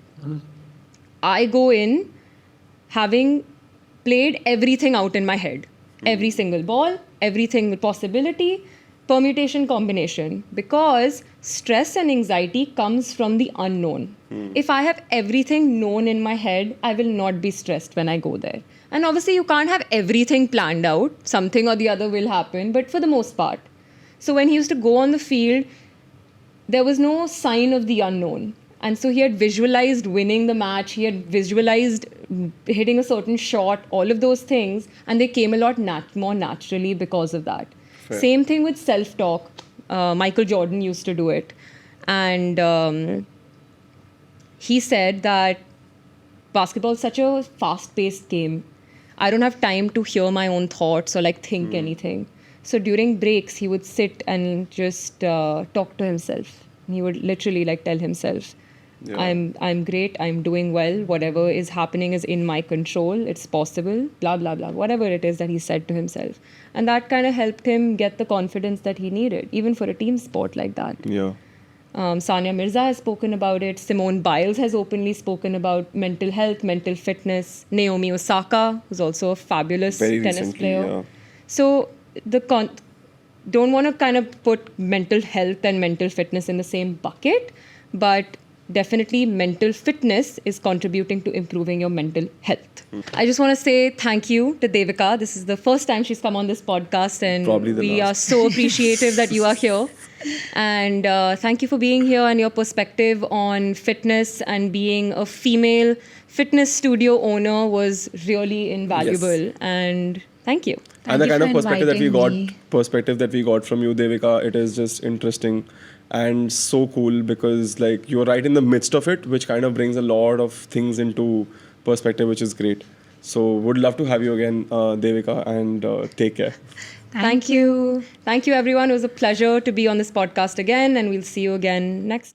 Speaker 5: I go in having played everything out in my head. Every single ball, everything with possibility, permutation, combination. Because stress and anxiety comes from the unknown. If I have everything known in my head, I will not be stressed when I go there. And obviously you can't have everything planned out. Something or the other will happen, but for the most part. So when he used to go on the field, there was no sign of the unknown. And so he had visualized winning the match, he had visualized hitting a certain shot, all of those things, and they came a lot more naturally because of that.
Speaker 1: Fair.
Speaker 5: Same thing with self-talk. Michael Jordan used to do it. And he said that basketball is such a fast-paced game. I don't have time to hear my own thoughts or like think anything. So during breaks, he would sit and just talk to himself. He would literally like tell himself,
Speaker 1: Yeah.
Speaker 5: I'm great, I'm doing well, whatever is happening is in my control, it's possible, blah, blah, blah, whatever it is that he said to himself. And that kind of helped him get the confidence that he needed, even for a team sport like that.
Speaker 1: Yeah.
Speaker 5: Sania Mirza has spoken about it. Simone Biles has openly spoken about mental health, mental fitness. Naomi Osaka, who's also a fabulous
Speaker 1: Very
Speaker 5: tennis
Speaker 1: recently,
Speaker 5: player.
Speaker 1: yeah.
Speaker 5: So don't want to kind of put mental health and mental fitness in the same bucket, but definitely mental fitness is contributing to improving your mental health. I just want to say thank you to Devika. This is the first time she's come on this podcast, and
Speaker 1: Probably the
Speaker 5: we are
Speaker 1: last.
Speaker 5: so appreciative that you are here. And thank you for being here, and your perspective on fitness and being a female fitness studio owner was really invaluable. And thank you.
Speaker 1: And the
Speaker 2: you
Speaker 1: kind of
Speaker 2: for inviting
Speaker 1: perspective that we got from you, Devika, it is just interesting and so cool because like you're right in the midst of it, which kind of brings a lot of things into perspective, which is great. So would love to have you again, Devika, and take care.
Speaker 5: Thank you. Thank you, everyone. It was a pleasure to be on this podcast again, and we'll see you again next time.